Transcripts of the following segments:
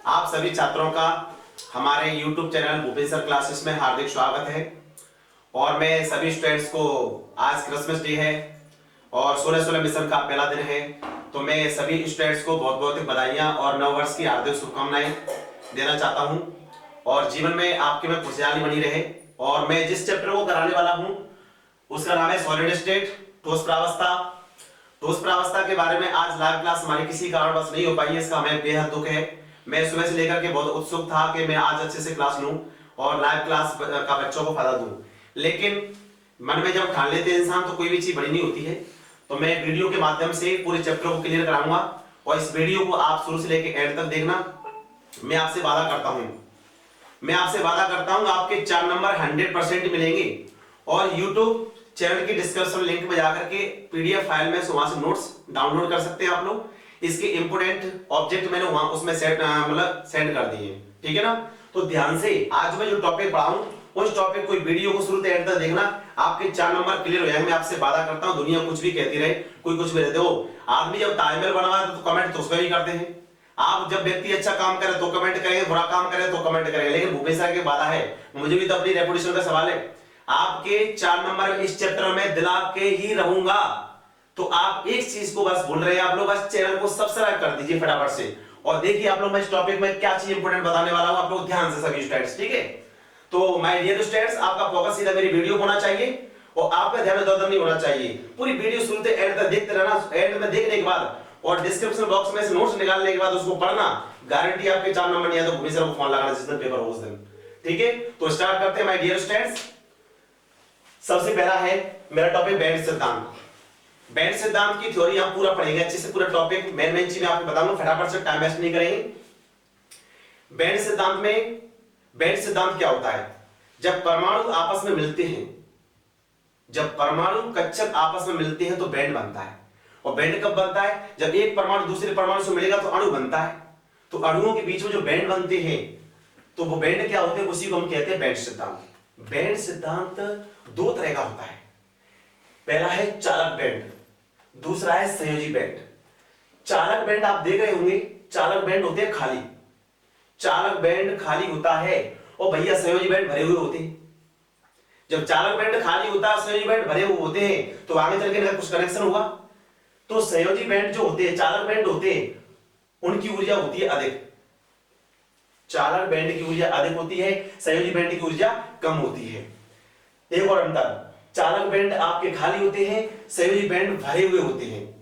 आप सभी छात्रों का हमारे YouTube channel Bhupesh sir classes में हार्दिक स्वागत है। और मैं सभी स्टूडेंट्स को, आज क्रिसमस डे है और 16/16 मिशन का पहला दिन है, तो मैं सभी स्टूडेंट्स को बहुत बहुत बधाइयाँ और नव वर्ष की हार्दिक शुभकामनाएं देना चाहता हूं। और जीवन में आपके में खुशहाली बनी रहे। और मैं जिस चैप्टर को कराने वाला हूं उसका नाम है सॉलिड स्टेट, ठोस प्रावस्था। ठोस प्रावस्था के बारे में आज लाइव क्लास हमारी किसी कारणवश नहीं हो पाई है, इसका हमें बेहद दुख है। मैं सुबह से लेकर के बहुत उत्सुक था कि मैं आज अच्छे से क्लास लूं और लाइव क्लास का बच्चों को फायदा दूं, लेकिन मन में जब ठान लेते हैं इंसान तो कोई भी चीज बड़ी नहीं होती है। तो मैं वीडियो के माध्यम से पूरे चैप्टर को क्लियर कराऊंगा और इस वीडियो को आप शुरू से लेकर एंड तक देखना। मैं आपसे वादा करता हूं आपके 4 नंबर 100% मिलेंगे। और YouTube चैनल की डिस्क्रिप्शन लिंक में जाकर के PDF फाइल में वहां से नोट्स डाउनलोड कर सकते हैं आप लोग। इसके इंपोर्टेंट ऑब्जेक्ट मैंने वहां उसमें सेंड कर दिए, ठीक है ना। तो ध्यान से आज मैं जो टॉपिक पढ़ाऊं उस टॉपिक को वीडियो को शुरू से एंड तक देखना, आपके 4 नंबर क्लियर हो जाएंगे। मैं आपसे वादा करता हूं। दुनिया कुछ भी कहती रहे, कोई कुछ भी रहते हो, आदमी जब ताजमहल बनवा तो कमेंट तो उसमें भी करते हैं। आप जब व्यक्ति अच्छा काम करे तो कमेंट करेंगे, बुरा काम करे तो कमेंट करेंगे, लेकिन भूपेश सर की वादा है, मुझे भी तो अपनी रेपुटेशन का सवाल है। आपके 4 नंबर इस चैप्टर में दिला के ही रहूंगा। तो आप एक चीज को बस भूल रहे हैं, आप लोग बस चैनल को सब्सक्राइब कर दीजिए फटाफट से और देखिए आप लोग मैं इस टॉपिक में क्या चीज इंपोर्टेंट बताने वाला हूं, आप लोग ध्यान से सभी स्टूडेंट्स, ठीक है। तो माय डियर स्टूडेंट्स, आपका फोकस सीधा मेरी वीडियो को होना चाहिए और आपका ध्यान इधर उधर नहीं होना चाहिए। पूरी वीडियो शुरू से एंड तक देखते रहना। एंड में देखने के बाद और डिस्क्रिप्शन बॉक्स में से नोट्स निकालने के बाद उसको पढ़ना, गारंटी आपके 4 नंबर नहीं आए तो भूपेश सर को फोन लगाना जिस दिन पेपर हो उस दिन, ठीक है। तो स्टार्ट करते हैं माय डियर स्टूडेंट्स। सबसे पहला है मेरा टॉपिक बैंड सिद्धांत। बैंड सिद्धांत की थ्योरी आप पूरा पढ़ेंगे अच्छे से, पूरा टॉपिक मेन चीज मैं आपको बताऊंगा, फटाफट से टाइम वेस्ट नहीं करेंगे। बैंड सिद्धांत क्या होता है? जब परमाणु आपस में मिलते हैं, जब परमाणु कक्षक आपस में मिलते हैं तो बैंड बनता है। और बैंड कब बनता है? जब एक परमाणु दूसरे परमाणु से मिलेगा तो अणु बनता है। तो अणुओं के बीच में जो बैंड बनते हैं तो वो बैंड क्या होते हैं, उसी को हम कहते हैं बैंड सिद्धांत। बैंड सिद्धांत 2 तरह का होता है। पहला है चालक बैंड, दूसरा है संयोजी बैंड। चालक बैंड आप देख रहे होंगे, चालक बैंड होते हैं खाली, चालक बैंड खाली होता है और भैया संयोजी बैंड भरे हुए होते हैं। जब चालक बैंड खाली होता है, संयोजी बैंड भरे हुए होते हैं, तो आगे चल के कुछ कनेक्शन होगा। तो संयोजी बैंड जो होते हैं, चालक बैंड होते हैं, उनकी ऊर्जा होती है अधिक। चालक बैंड की ऊर्जा अधिक होती है, संयोजी बैंड की ऊर्जा कम होती है। एक और अंतर, चालक बैंड आपके खाली होते हैं, संयोजी बैंड भरे हुए होते हैं।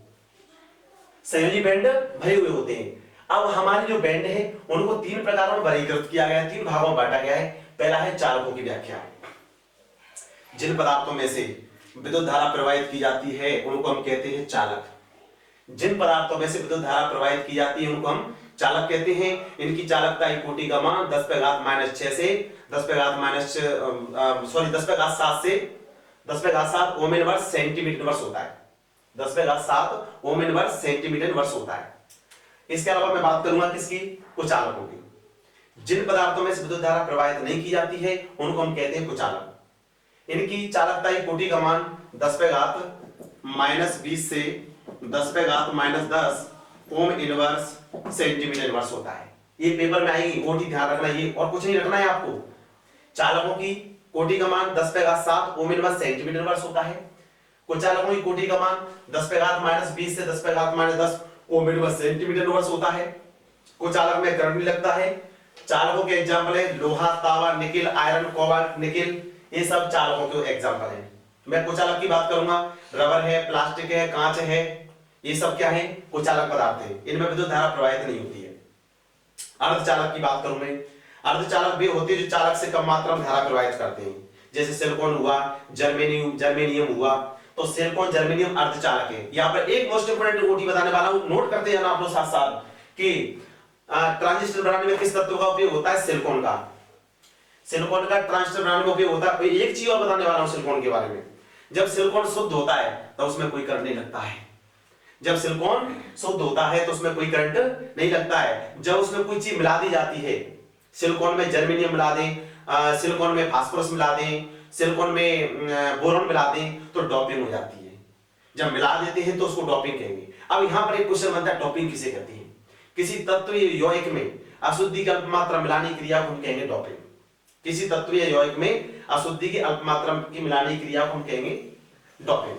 संयोजी बैंड भरे हुए होते हैं। अब हमारे जो बैंड है उनको 3 प्रकारों में वर्गीकृत किया गया है, 3 भागों में बांटा गया है। पहला है चालकों की व्याख्या। जिन पदार्थों में से विद्युत धारा प्रवाहित की जाती है उनको हम कहते हैं चालक। जिन पदार्थों में से विद्युत धारा प्रवाहित की जाती है उनको हम चालक कहते हैं। इनकी चालकता की कोटि का मान 10⁻⁻6 से 10⁻7 ओम इनवर्स सेंटीमीटर इनवर्स होता है। 10⁻7 ओम इनवर्स सेंटीमीटर इनवर्स होता है। इसके अलावा मैं बात करूंगा किसकी? कुचालकों की। जिन पदार्थों में से विद्युत धारा प्रवाहित नहीं की जाती है उनको हम कहते हैं कुचालक। इनकी चालकता की कोटि का मान 10⁻20 से 10⁻10 ओम इनवर्स सेंटीमीटर इनवर्स होता है। ये पेपर में आएगी, कोटि ध्यान रखना, ये और कुछ नहीं रखना है आपको। चालकों की कोटि का मान 10⁻7 ओम इनवर्स सेंटीमीटर इनवर्स होता है। कुचालकों की कोटि का मान 10⁻20 से 10⁻10 ओम इनवर्स सेंटीमीटर इनवर्स होता है। कुचालक में करंट भी लगता है। चालकों के एग्जांपल है लोहा, तांबा, निकेल, आयरन, कोबाल्ट, निकेल, ये सब चालकों के एग्जांपल हैं। मैं कुचालक की बात करूंगा, रबर है, प्लास्टिक है, कांच है, ये सब क्या है? कुचालक पदार्थ है। इनमें विद्युत धारा प्रवाहित नहीं होती है। अर्धचालक की बात करूं मैं, अर्धचालक भी होते हैं जो चालक से कम मात्रा में धारा प्रवाहित करते हैं, जैसे सिलिकॉन हुआ, जर्मेनियम हुआ। तो सिलिकॉन, जर्मेनियम अर्धचालक है। यहाँ पर एक मोस्ट इंपोर्टेंट ओटी बताने वाला हूं, नोट करते जाना आप लोग साथ साथ कि ट्रांजिस्टर बनाने में किस तत्व का उपयोग होता है? सिलिकॉन का। सिलिकॉन का ट्रांजिस्टर बनाने में उपयोग होता है। एक चीज और बताने वाला हूं सिलिकॉन के बारे में, जब सिलिकॉन शुद्ध होता है तो उसमें कोई करंट नहीं लगता है। जब सिलिकॉन शुद्ध होता है तो उसमें कोई करंट नहीं लगता है। जब उसमें कोई चीज मिला दी जाती है, सिलिकॉन में जर्मेनियम मिला दें, सिलिकॉन में फास्फोरस मिला दें, सिलिकॉन में बोरॉन मिला दें, तो डोपिंग हो जाती है। जब मिला देते हैं तो उसको डोपिंग कहेंगे। अब यहां पर एक क्वेश्चन बनता है, डोपिंग किसे कहते हैं? किसी तत्वीय यौगिक में अशुद्धि की अल्प मात्रा मिलाने की क्रिया को हम कहेंगे डोपिंग। किसी तत्वीय यौगिक में अशुद्धि की अल्प मात्रा की मिलाने की क्रिया को हम कहेंगे डोपिंग।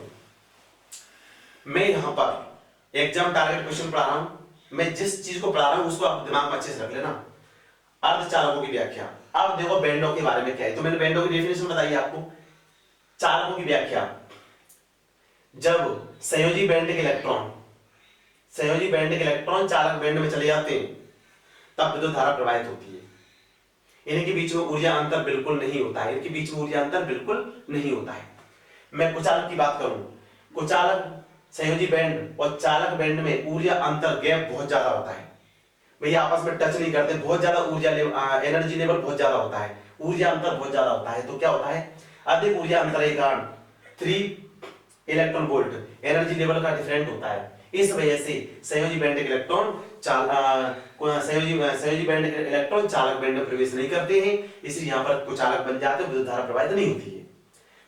मैं यहां पर एग्जाम टारगेट क्वेश्चन पढ़ा रहा हूं, मैं जिस चीज को पढ़ा रहा हूं उसको आप दिमाग में अच्छे से रख लेना। अर्धचालकों की व्याख्या। अब देखो बैंडों के बारे में क्या है, तो मैंने बैंडों की डेफिनेशन बताई आपको। चालकों की व्याख्या, जब संयोजी बैंड के इलेक्ट्रॉन चालक बैंड में चले जाते हैं तब विद्युत धारा प्रवाहित होती है। इनके बीच में ऊर्जा अंतर बिल्कुल नहीं होता है, इनके बीच में ऊर्जा अंतर बिल्कुल नहीं होता है। मैं कुचालक की बात करूं, कुचालक संयोजी बैंड और चालक बैंड में ऊर्जा अंतर गैप बहुत ज्यादा होता है। भैया आपस में टच नहीं करते, बहुत ज्यादा ऊर्जा एनर्जी लेवल बहुत ज्यादा होता है, ऊर्जा अंतर बहुत ज्यादा होता है। तो क्या होता है, अधिक ऊर्जा अंतर के कारण 3 इलेक्ट्रॉन वोल्ट एनर्जी लेवल का डिफरेंट होता है। इस वजह से संयोजी बैंड के इलेक्ट्रॉन संयोजी बैंड के इलेक्ट्रॉन चालक बैंड में प्रवेश नहीं करते हैं, इसलिए यहाँ पर कुचालक बन जाते हैं, विद्युत धारा प्रवाहित नहीं होती है।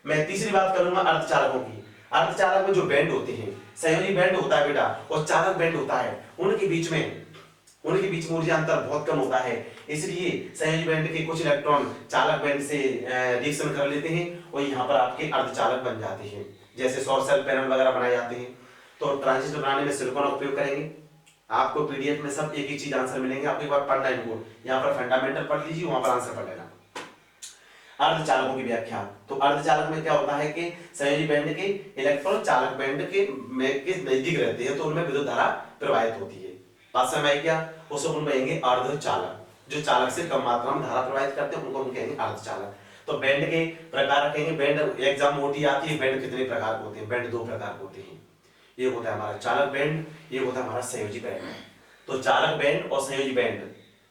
मैं तीसरी बात करूंगा अर्धचालकों की। अर्धचालक में जो बैंड होते हैं, संयोजी बैंड होता है बेटा और चालक बैंड होता है, उनके बीच में ऊर्जा अंतर बहुत कम होता है, इसलिए संयोजी बैंड के कुछ इलेक्ट्रॉन चालक बैंड से रिएक्शन कर लेते हैं और यहाँ पर आपके अर्धचालक बन जाते हैं। जैसे सौर सेल पैनल वगैरह बनाए जाते हैं, तो ट्रांजिस्टर बनाने में सिलिकॉन का उपयोग करेंगे। आपको पीडीएफ में सब एक ही चीज आंसर मिलेंगे, आपको एक बार पढ़ना है इनको, यहाँ पर फंडामेंटल पढ़ लीजिए, वहां पर आंसर पढ़ लेना। अर्धचालकों की व्याख्या, तो अर्धचालक में क्या होता है कि संयोजी बैंड के इलेक्ट्रॉन चालक बैंड के नजदीक रहते हैं, तो उनमें विद्युत धारा प्रवाहित होती है। बात समझ आई क्या? उसको हम कहेंगे अर्धचालक। जो चालक से कम मात्रा में धारा प्रवाहित करते हैं उनको हम कहेंगे अर्धचालक। तो बैंड के प्रकार कहेंगे, बैंड एग्जाम मोटी आती है, बैंड कितने प्रकार के होते हैं? बैंड 2 प्रकार के होते हैं, एक होता है हमारा चालक बैंड, एक होता है हमारा संयोजी बैंड। तो चालक बैंड और संयोजी बैंड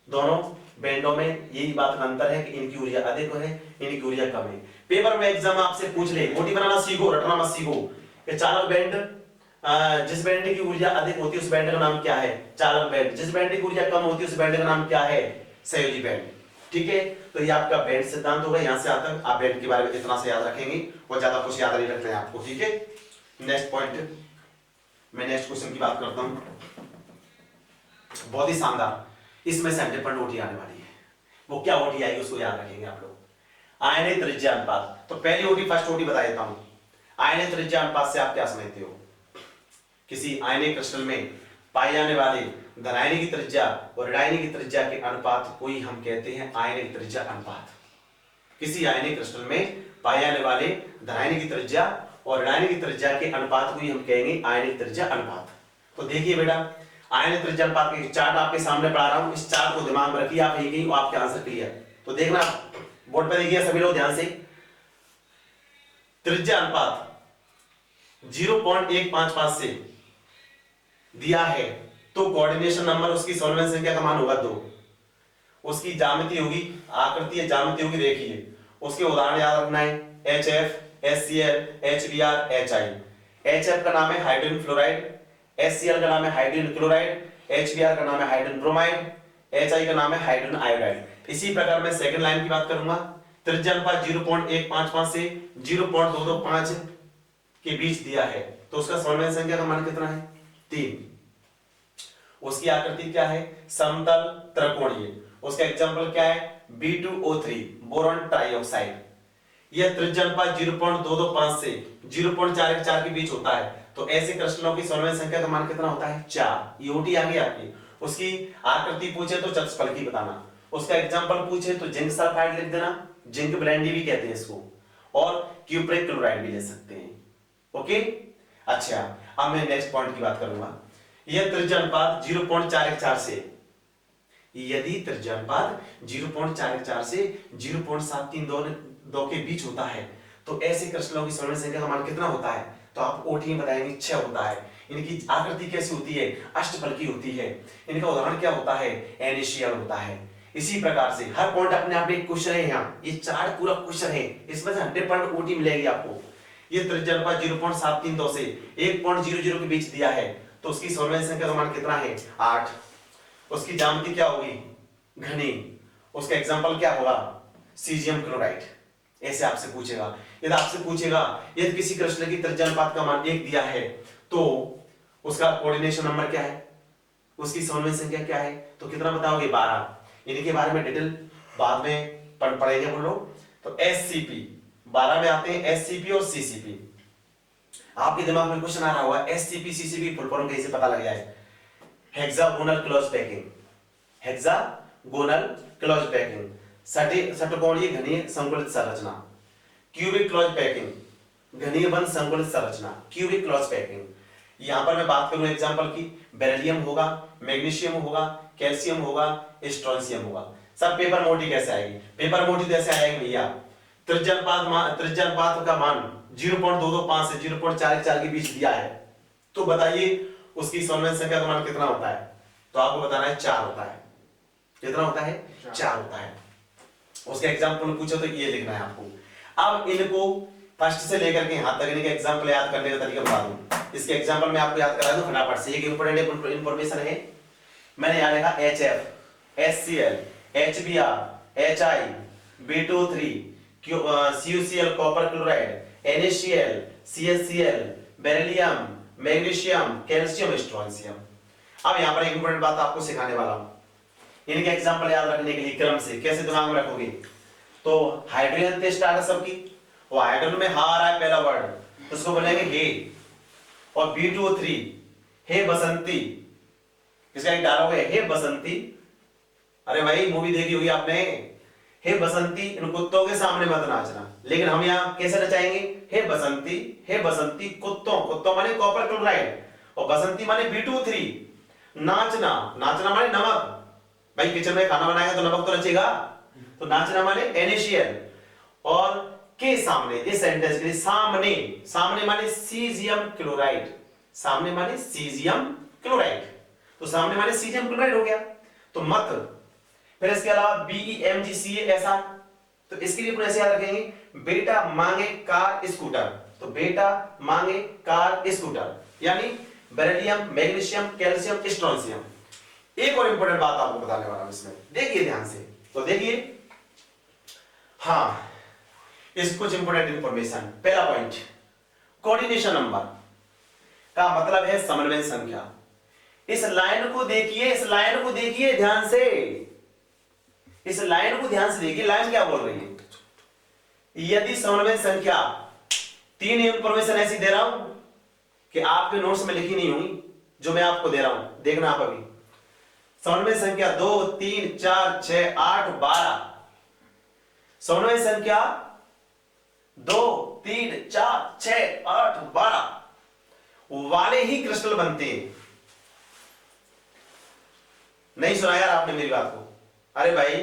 दोनों बैंडों में यही बात का अंतर है कि इनकी ऊर्जा अधिक है, इनकी ऊर्जा कम है। पेपर में एग्जाम आपसे पूछ ले, मोटी बनाना सीखो, रटना मत सीखो, कि चालक बैंड जिस बैंड की ऊर्जा अधिक होती है उस बैंड का नाम क्या है? चालक बैंड। जिस बैंड की ऊर्जा कम होती है उस बैंड का नाम क्या है? संयोजी बैंड। ठीक है, तो ये आपका बैंड सिद्धांत होगा। यहां से आता आप बैंड के बारे में इतना से याद रखेंगे और ज्यादा कुछ याद नहीं रखना है आपको। ठीक है, नेक्स्ट पॉइंट, मैं नेक्स्ट क्वेश्चन की बात करता हूं, बहुत ही शानदार, इसमें से 100% ओटी आने वाली है। वो क्या ओटी आएगी उसको याद रखेंगे आप लोग। आयनीय त्रिज्या अनुपात। तो पहली ओटी फर्स्ट ओटी बता देता हूं। आयनीय त्रिज्या अनुपात से आप क्या समझते हो? किसी आयनिक क्रिस्टल में पाई जाने वाले धनायनी की त्रिज्या और ऋणायनी की त्रिज्या के अनुपात को ही हम कहते हैं आयनिक त्रिज्या अनुपात। किसी आयनिक क्रिस्टल में पाए जाने वाले धनायनी की त्रिज्या और ऋणायनी की त्रिज्या के अनुपात को ही हम कहेंगे आयनिक त्रिज्या अनुपात। तो देखिए बेटा, आयनिक त्रिज्या अनुपात के चार्ट आपके सामने पढ़ा रहा हूं, इस चार्ट को दिमाग में रखिए आप, यही आपके आंसर क्लियर। तो देखना बोर्ड पे देखिए सभी लोग ध्यान से, त्रिज्या अनुपात 0.155 से दिया है तो कोऑर्डिनेशन नंबर उसकी सॉल्वेंट संख्या का मान होगा 2। उसकी ज्यामिति होगी, आकृति ज्यामिति होगी, देखिए उसके उदाहरण याद रखना है, HF, HCl, HBr, HI। HF का नाम है हाइड्रोजन फ्लोराइड, HCl का नाम है हाइड्रोजन क्लोराइड, HBr का नाम है हाइड्रोजन ब्रोमाइड, HI का नाम है हाइड्रोजन आयोडाइड। इसी प्रकार मैं सेकंड लाइन की बात करूंगा, त्रिज्या अनुपात 0.155 से 0.225 के बीच दिया है तो उसका सॉल्वेंट संख्या का मान कितना है? 3। उसकी आकृति क्या है? समतल त्रिकोणीय। उसका एग्जांपल क्या है? B2O3 boron trioxide. यह त्रिज्या अनुपात 0.225 से 0.414 के बीच होता है तो ऐसे क्रिस्टलों की सॉल्वेंट संख्या का मान कितना होता है? 4। ईओटी आ गई आपकी। उसकी आकृति पूछे तो चतुष्फलकी बताना, उसका एग्जांपल पूछे तो जिंक सल्फाइड लिख देना, जिंक ब्रांडी भी कहते हैं इसको, और क्यूप्रिक क्लोराइड भी ले सकते हैं। ओके, अच्छा अब मैं नेक्स्ट पॉइंट की बात करूंगा। यह त्रिज्या अनुपात 0.414 से, यदि त्रिज्या अनुपात 0.414 से 0.732 के बीच होता है तो ऐसे क्रिस्टलों की सॉल्वेंट संख्या का मान कितना होता है? तो आप ओटी में बताएंगे 6 होता है। इनकी आकृति कैसी होती है? अष्टफलकी होती है। इनका उदाहरण क्या होता है? NaCl होता है। इसी प्रकार से हर पॉइंट अपने आप में क्वेश्चन है, यहाँ ये 4 पूरा क्वेश्चन है, इसमें से 100% ओटी मिलेगी आपको। ये त्रिज्या अनुपात 0.732 से 1.00 के बीच दिया है तो उसकी सॉल्वेंट संख्या का मान कितना है? 8। उसकी ज्यामिति क्या होगी? घनी। उसका एग्जांपल क्या होगा? Caesium chloride. ऐसे आपसे पूछेगा। यदि आपसे पूछेगा यदि किसी क्रिस्टल की त्रिज्या अनुपात का मान 1 दिया है तो उसका कोऑर्डिनेशन नंबर क्या है? उसकी सॉल्वेंट संख्या क्या है? तो कितना बताओगे? 12। इनके बारे में डिटेल बाद में पढ़ेंगे हम लोग। तो एससीपी 12 में आते हैं एससीपी और सीसीपी। आपके दिमाग में क्वेश्चन आ रहा होगा एससीपी सीसीपी फुल फॉर्म कैसे पता लग जाए? Hexagonal close packing, hexagonal close packing, षटकोणीय घनीय संकुलित संरचना, क्यूबिक क्लोज पैकिंग, घनीय बंध संकुलित संरचना, क्यूबिक क्लोज पैकिंग। यहां पर मैं बात करूं एग्जांपल की, बेरिलियम होगा, मैग्नीशियम होगा, कैल्शियम होगा, स्ट्रोंशियम होगा। सब पेपर मोटी कैसे आएगी? पेपर मोटी कैसे आएगी भैया? त्रिज्यानुपात का मान 0.225 से 0.44 के बीच दिया है, तो बताइए उसकी सॉल्वेंट संख्या का मान कितना होता है? तो आपको बताना है 4 होता है। कितना होता है? 4 होता है। उसके एग्जांपल पूछो तो ये लिखना है आपको। अब इनको फर्स्ट से लेकर के यहां तक इनके एग्जांपल याद करने का तरीका बता दूं। इसके एग्जांपल में आपको याद करा दूं फटाफट से। एक इंपॉर्टेंट इंफॉर्मेशन है, मैंने यहां लिखा HF, HCl, HBr, HI, B23, CuCl copper chloride, NaCl, CaCl, beryllium, magnesium, calcium, strontium. अब यहां पर एक इंपॉर्टेंट बात आपको सिखाने वाला हूं, इनके एग्जांपल याद रखने के लिए क्रम से कैसे दिमाग में रखोगे। तो हाइड्रोजन से स्टार्ट है सबकी, वो हाइड्रोजन में हा आ रहा है पहला वर्ड, तो उसको बोलेंगे हे। और B23 हे बसंती, किसका एक डायलॉग है, हे बसंती। अरे भाई मूवी देखी होगी आपने, हे बसंती इन कुत्तों के सामने मत नाचना। लेकिन हम यहाँ कैसे नचाएंगे? हे बसंती कुत्तों, कुत्तों माने कॉपर क्लोराइड, और बसंती माने B23। नाचना, नाचना माने नमक। भाई किचन में खाना बनाएगा तो नमक तो नचेगा, तो नाचना माने NaCl। और के सामने, इस सेंटेंस के लिए सामने, सामने माने सीजियम क्लोराइड, सामने माने सीजियम क्लोराइड, तो सामने माने सीजियम क्लोराइड हो गया, तो मत। फिर इसके अलावा BEMGCA ऐसा, तो इसके लिए ऐसे याद रखेंगे, बेटा मांगे कार स्कूटर, तो बेटा मांगे कार स्कूटर, यानी बेरिलियम, मैग्नीशियम, कैल्शियम, स्ट्रोंशियम। एक और इंपॉर्टेंट बात आपको बताने वाला हूं इसमें, देखिए ध्यान से। तो देखिए, हाँ, इस कुछ इंपॉर्टेंट इंफॉर्मेशन। पहला पॉइंट, कोऑर्डिनेशन नंबर का मतलब है समन्वय संख्या। इस लाइन को देखिए, इस लाइन को देखिए ध्यान से, इस लाइन को ध्यान से देखिए। लाइन क्या बोल रही है? यदि समन्वय संख्या, 3 इंफॉर्मेशन ऐसी दे रहा हूं कि आपके नोट्स में लिखी नहीं हुई, जो मैं आपको दे रहा हूं, देखना आप अभी। समन्वय संख्या 2, 3, 4, 6, 8, 12। समन्वय संख्या 2, 3, 4, 6, 8, 12 वाले ही क्रिस्टल बनते हैं। नहीं सुना यार आपने मेरी बात को? अरे भाई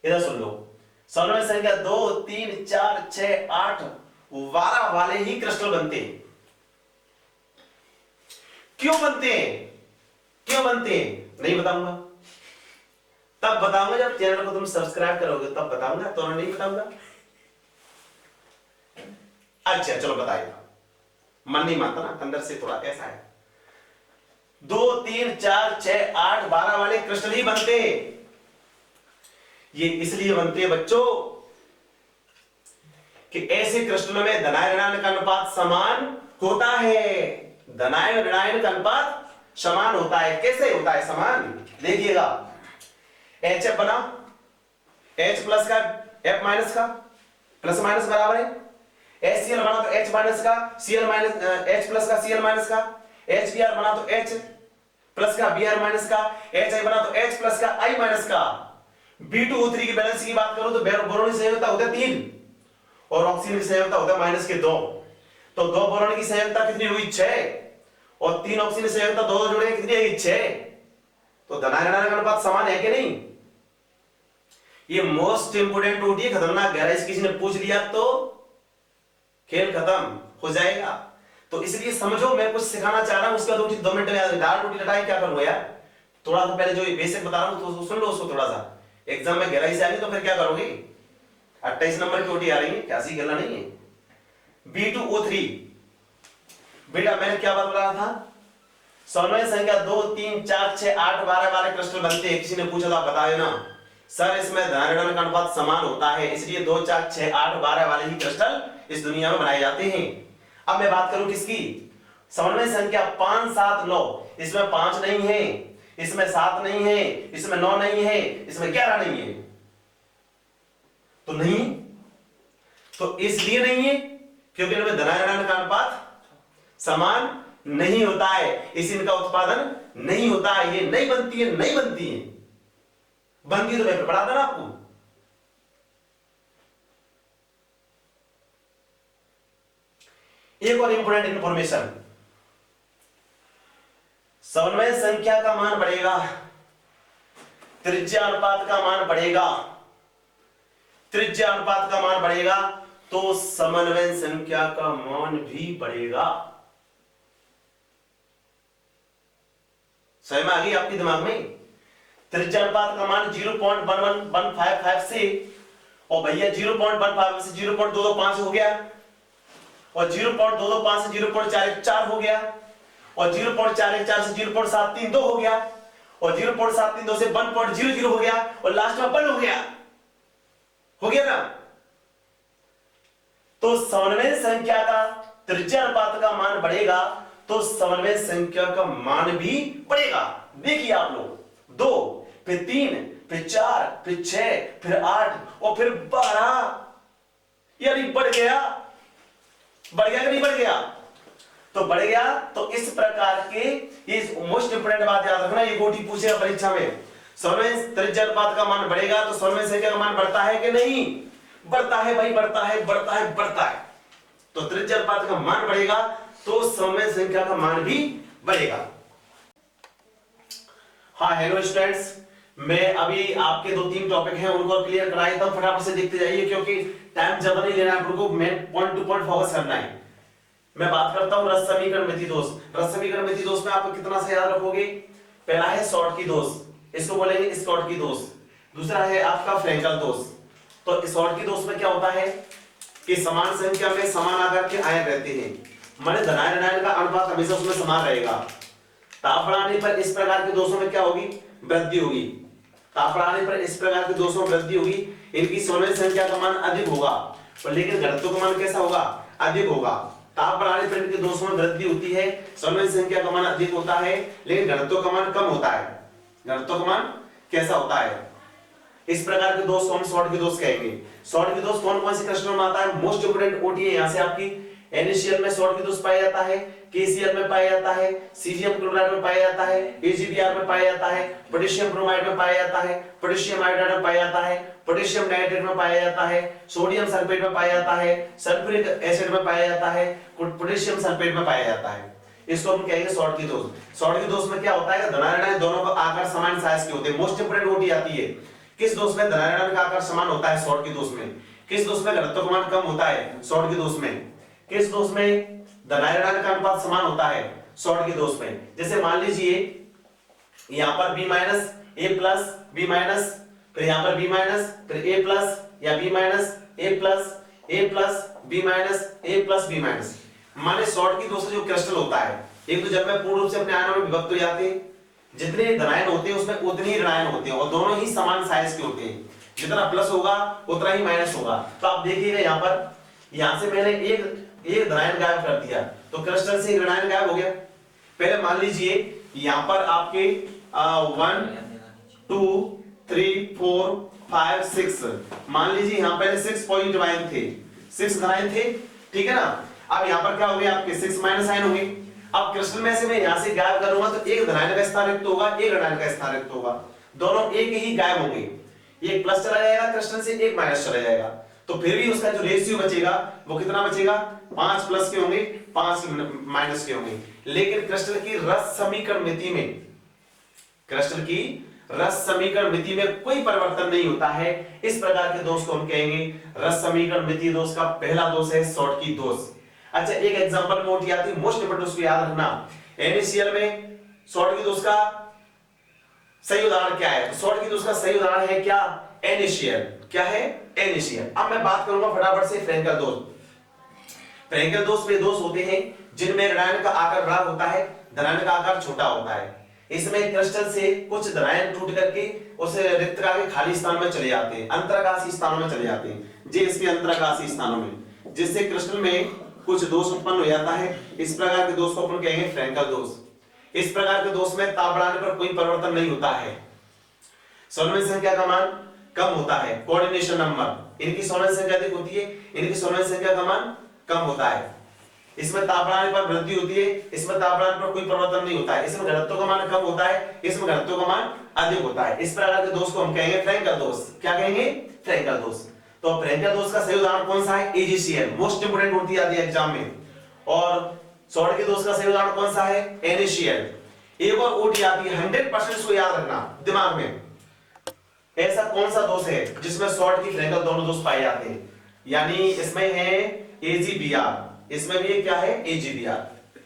इधर सुन लो। समन्वय संख्या 2, 3, 4, 6, 8, 12 वाले ही क्रिस्टल बनते हैं। क्यों बनते हैं? क्यों बनते हैं नहीं बताऊंगा, तब बताऊंगा जब चैनल को तुम सब्सक्राइब करोगे, तब बताऊंगा, तो नहीं बताऊंगा। अच्छा चलो बताइए, मन नहीं मानता ना, अंदर से थोड़ा ऐसा है। 2, 3, 4, 6, 8, 12 वाले क्रिस्टल ही बनते हैं। ये इसलिए बनते हैं बच्चों कि ऐसे क्रिस्टलों में धनायन ऋणायन का अनुपात समान होता है। धनायन ऋणायन का अनुपात समान होता है। कैसे होता है समान? देखिएगा, HF बना, H प्लस का F माइनस का, प्लस माइनस बराबर है। HCl बना तो H माइनस का Cl माइनस, H प्लस का Cl माइनस का, HBr बना तो H प्लस का Br माइनस का, HI बना तो H प्लस का I माइनस का। B2O3 की बैलेंस की बात करो तो बोरोन की संयोजकता होता है 3 और ऑक्सीजन की संयोजकता होता है -2। तो 2 बोरोन की संयोजकता कितनी हुई? 6 और 3 ऑक्सीजन की संयोजकता 2 जोड़े कितनी आएगी? 6। तो धनायन ऋणायन का अनुपात समान है कि नहीं? ये मोस्ट इंपोर्टेंट होती है, खतरनाक गहराई से किसी ने पूछ लिया तो खेल खत्म हो जाएगा। तो इसलिए समझो, मैं कुछ सिखाना चाह रहा हूं, उसका 2 मिनट में दाल रोटी लटाई क्या करूंगा यार? थोड़ा सा पहले जो ये बेसिक बता रहा हूं तो सुन लो उसको थोड़ा सा। एग्जाम में गहराई से आएंगे तो फिर क्या करोगे? 28 नंबर की रोटी आ रही है, क्या सी गला नहीं है। B2O3 बेटा मैंने क्या बात रहा था? समन्वय संख्या 2, 3, 4, 6, 8, 12 वाले क्रिस्टल बनते हैं। किसी ने पूछा तो आप बता देना सर इसमें धनायन ऋणायन का अनुपात समान होता है, इसलिए 2, 4, 6, 8, 12 वाले ही क्रिस्टल इस दुनिया में बनाए जाते हैं। अब मैं बात करूं किसकी? समन्वय संख्या 5 7 9, इसमें 5 नहीं है, इसमें 7 नहीं है, इसमें 9 नहीं है, इसमें 11 नहीं है, तो नहीं, तो इसलिए नहीं है क्योंकि इनमें धनात्मक का अनुपात समान नहीं होता है, इस इनका उत्पादन नहीं होता है, ये नहीं बनती है, नहीं बनती है, बनती तो मैं पढ़ा था ना आपको। एक और इंपोर्टेंट इंफॉर्मेशन, समन्वय संख्या का मान बढ़ेगा, त्रिज्या अनुपात का मान बढ़ेगा, त्रिज्या अनुपात का मान बढ़ेगा तो समन्वय संख्या का मान भी बढ़ेगा। समझ में आ गई आपके दिमाग में? त्रिज्या अनुपात का मान 0.11155 से, और भैया 0.15 से 0.225 हो गया, और 0.225 से 0.414 हो गया, और 0.414 से 0.732 हो गया, और 0.732 से 1.00 हो गया, और लास्ट में 1 हो गया ना। तो समन्वय संख्या का त्रिज्या अनुपात का मान बढ़ेगा तो समन्वय संख्या का मान भी बढ़ेगा। देखिए आप लोग, 2 फिर 3 फिर 4 फिर 6 फिर 8 और फिर 12, यानी बढ़ गया, बढ़ गया कि नहीं बढ़ गया? तो बढ़ गया। तो इस प्रकार के, ये मोस्ट इंपोर्टेंट बात याद रखना, ये गोटी पूछेगा परीक्षा में, समन्वय त्रिज्या अनुपात का मान बढ़ेगा तो समन्वय संख्या का मान बढ़ता है कि नहीं? बढ़ता है भाई, बढ़ता है, बढ़ता है, बढ़ता है। तो त्रिज्या अनुपात का मान बढ़ेगा तो समन्वय संख्या का मान भी बढ़ेगा। हाँ हेलो स्टूडेंट्स, मैं अभी आपके 2-3 टॉपिक हैं उनको क्लियर करा देता हूं, फटाफट से देखते जाइए क्योंकि टाइम ज्यादा नहीं लेना है, आप लोगों को main point two point focus करना है। मैं बात करता हूं रस समीकरण मिति दोष। रस समीकरण मिति दोष में आप कितना से याद रखोगे? पहला है शॉर्ट की दोष, इसको बोलेंगे स्कॉट की दोष। दूसरा है आपका फ्रेंकल दोष। तो शॉर्ट की दोष में क्या होता है कि समान संख्या में समान आकार के आयन रहते हैं, माने धनायन ऋणायन का अनुपात हमेशा उसमें समान रहेगा। ताप बढ़ाने पर इस प्रकार के दोषों में क्या होगी? वृद्धि होगी। ताप बढ़ाने पर इस प्रकार के दोषों में वृद्धि होगी, इनकी समन्वय संख्या का मान अधिक होगा, और लेकिन घनत्व का मान कैसा होगा? अधिक होगा। ताप बढ़ाने पर इनके दोषों में वृद्धि होती है, समन्वय संख्या का मान अधिक होता है, लेकिन घनत्व का मान कम होता है। घनत्व का मान कैसा होता है? इस प्रकार के दोष को हम शॉर्ट के दोष कहेंगे। शॉर्ट के दोष कौन कौन से क्वेश्चन में आता है? मोस्ट इंपोर्टेंट ओटी है यहां से आपकी। NaCl में शॉर्ट के दोष पाया जाता है, KCl में पाया जाता है, सीजियम क्लोराइड में पाया जाता है, AgBr में पाया जाता है, पोटेशियम ब्रोमाइड में पाया जाता है, पोटेशियम आयोडाइड में पाया जाता है, पोटेशियम नाइट्रेट में पाया जाता है, सोडियम सल्फेट में पाया जाता है, सल्फ्यूरिक एसिड में पाया जाता है, पोटेशियम सल्फेट में पाया जाता है। इसको हम कहेंगे शॉर्ट की दोष। शॉर्ट की दोष में क्या होता है? धनायन दोनों का आकार समान साइज के होते हैं। मोस्ट इंपोर्टेंट ओटी आती है, किस दोष में धनायन का आकार समान होता है? शॉर्ट के दोष में। किस दोष में घनत्व का मान कम होता है? शॉर्ट के दोष में। किस दोष में धनायन का अनुपात समान होता है? शॉर्ट के दोष में। जैसे मान लीजिए यहां पर B minus A plus B minus, फिर यहां पर B माइनस, फिर A प्लस या B minus A plus A plus B minus A plus B minus. माने शॉर्ट की दोष जो क्रिस्टल होता है, एक तो जब मैं पूर्ण रूप से अपने आयनों में विभक्त हो जाते हैं, जितने धनायन होते हैं उसमें उतने ही ऋणायन होते हैं, और दोनों ही समान साइज के होते हैं। जितना प्लस होगा उतना ही माइनस होगा। तो आप देखिएगा यहां पर, यहां से मैंने एक धनायन गायब कर दिया तो क्रिस्टल से ऋणायन गायब हो गया। पहले मान लीजिए यहां पर आपके 1 2 3 4 5 6, मान लीजिए यहां पहले 6 पॉइंट आयन थे, 6 धनायन थे, ठीक है ना। अब यहां पर क्या हो गया? आपके 6 माइनस आयन होंगे। अब क्रिस्टल में से मैं यहां से गायब करूंगा तो एक धनायन का स्थान रिक्त होगा, एक ऋणायन का स्थान रिक्त होगा, दोनों एक ही गायब होंगे। एक प्लस चला जाएगा क्रिस्टल से, एक माइनस चला जाएगा, तो फिर भी उसका जो रेशियो बचेगा वो कितना बचेगा? 5 प्लस के होंगे, 5 माइनस के होंगे। लेकिन क्रिस्टल की रस समीकरण मिति में, क्रिस्टल की रस समीकरण मिति में कोई परिवर्तन नहीं होता है। इस प्रकार के दोष को हम कहेंगे रस समीकरण मिति दोष का पहला दोष है शॉर्ट की दोष। अच्छा, एक एग्जांपल में ओटी आती है, मोस्ट इंपोर्टेंट उसको याद रखना। NaCl में शॉर्ट की दोष का सही उदाहरण क्या है? शॉर्ट की दोष का सही उदाहरण है क्या? NaCl। क्या है? NaCl। अब मैं बात करूंगा फटाफट से फ्रैंकल दोष। फ्रैंकल दोष वे दोष होते हैं जिनमें ऋणायन का आकार बड़ा होता है, धनायन का आकार छोटा होता है। इसमें क्रिस्टल से कुछ धनायन टूट करके उस रिक्तका के खाली स्थान में चले जाते हैं, अंतराकाशी स्थानों में चले जाते हैं, जे इसके अंतराकाशी स्थानों में, जिससे क्रिस्टल में कुछ दोष उत्पन्न हो जाता है। इस प्रकार के दोष को अपन कहेंगे फ्रैंकल दोष। इस प्रकार के दोष में ताप बढ़ाने पर कोई परिवर्तन नहीं होता है। सॉल्वेंट संख्या का मान कम होता है। कोऑर्डिनेशन नंबर, इनकी सॉल्वेंट संख्या अधिक होती है, इनकी सॉल्वेंट संख्या का मान कम होता है। इसमें ताप बढ़ाने पर वृद्धि होती है, इसमें ताप बढ़ाने पर कोई परिवर्तन नहीं होता है। इसमें घनत्व का मान कम होता है, इसमें घनत्व का मान अधिक होता है। इस प्रकार के दोष को हम कहेंगे फ्रैंकल दोष। क्या कहेंगे? फ्रैंकल दोष। तो फ्रैंकल दोष का सही उदाहरण कौन सा है? AgCl, मोस्ट इंपोर्टेंट होती है एग्जाम में। और सॉल्ट के दोष का सही उदाहरण कौन सा है? NaCl। एक और ओटी आती है, 100% इसको याद रखना दिमाग में। ऐसा कौन सा दोष है जिसमें सॉल्ट की फ्रैंकल दोनों दोष पाए जाते हैं? यानी इसमें है AgBr, इसमें भी क्या है? AgBr।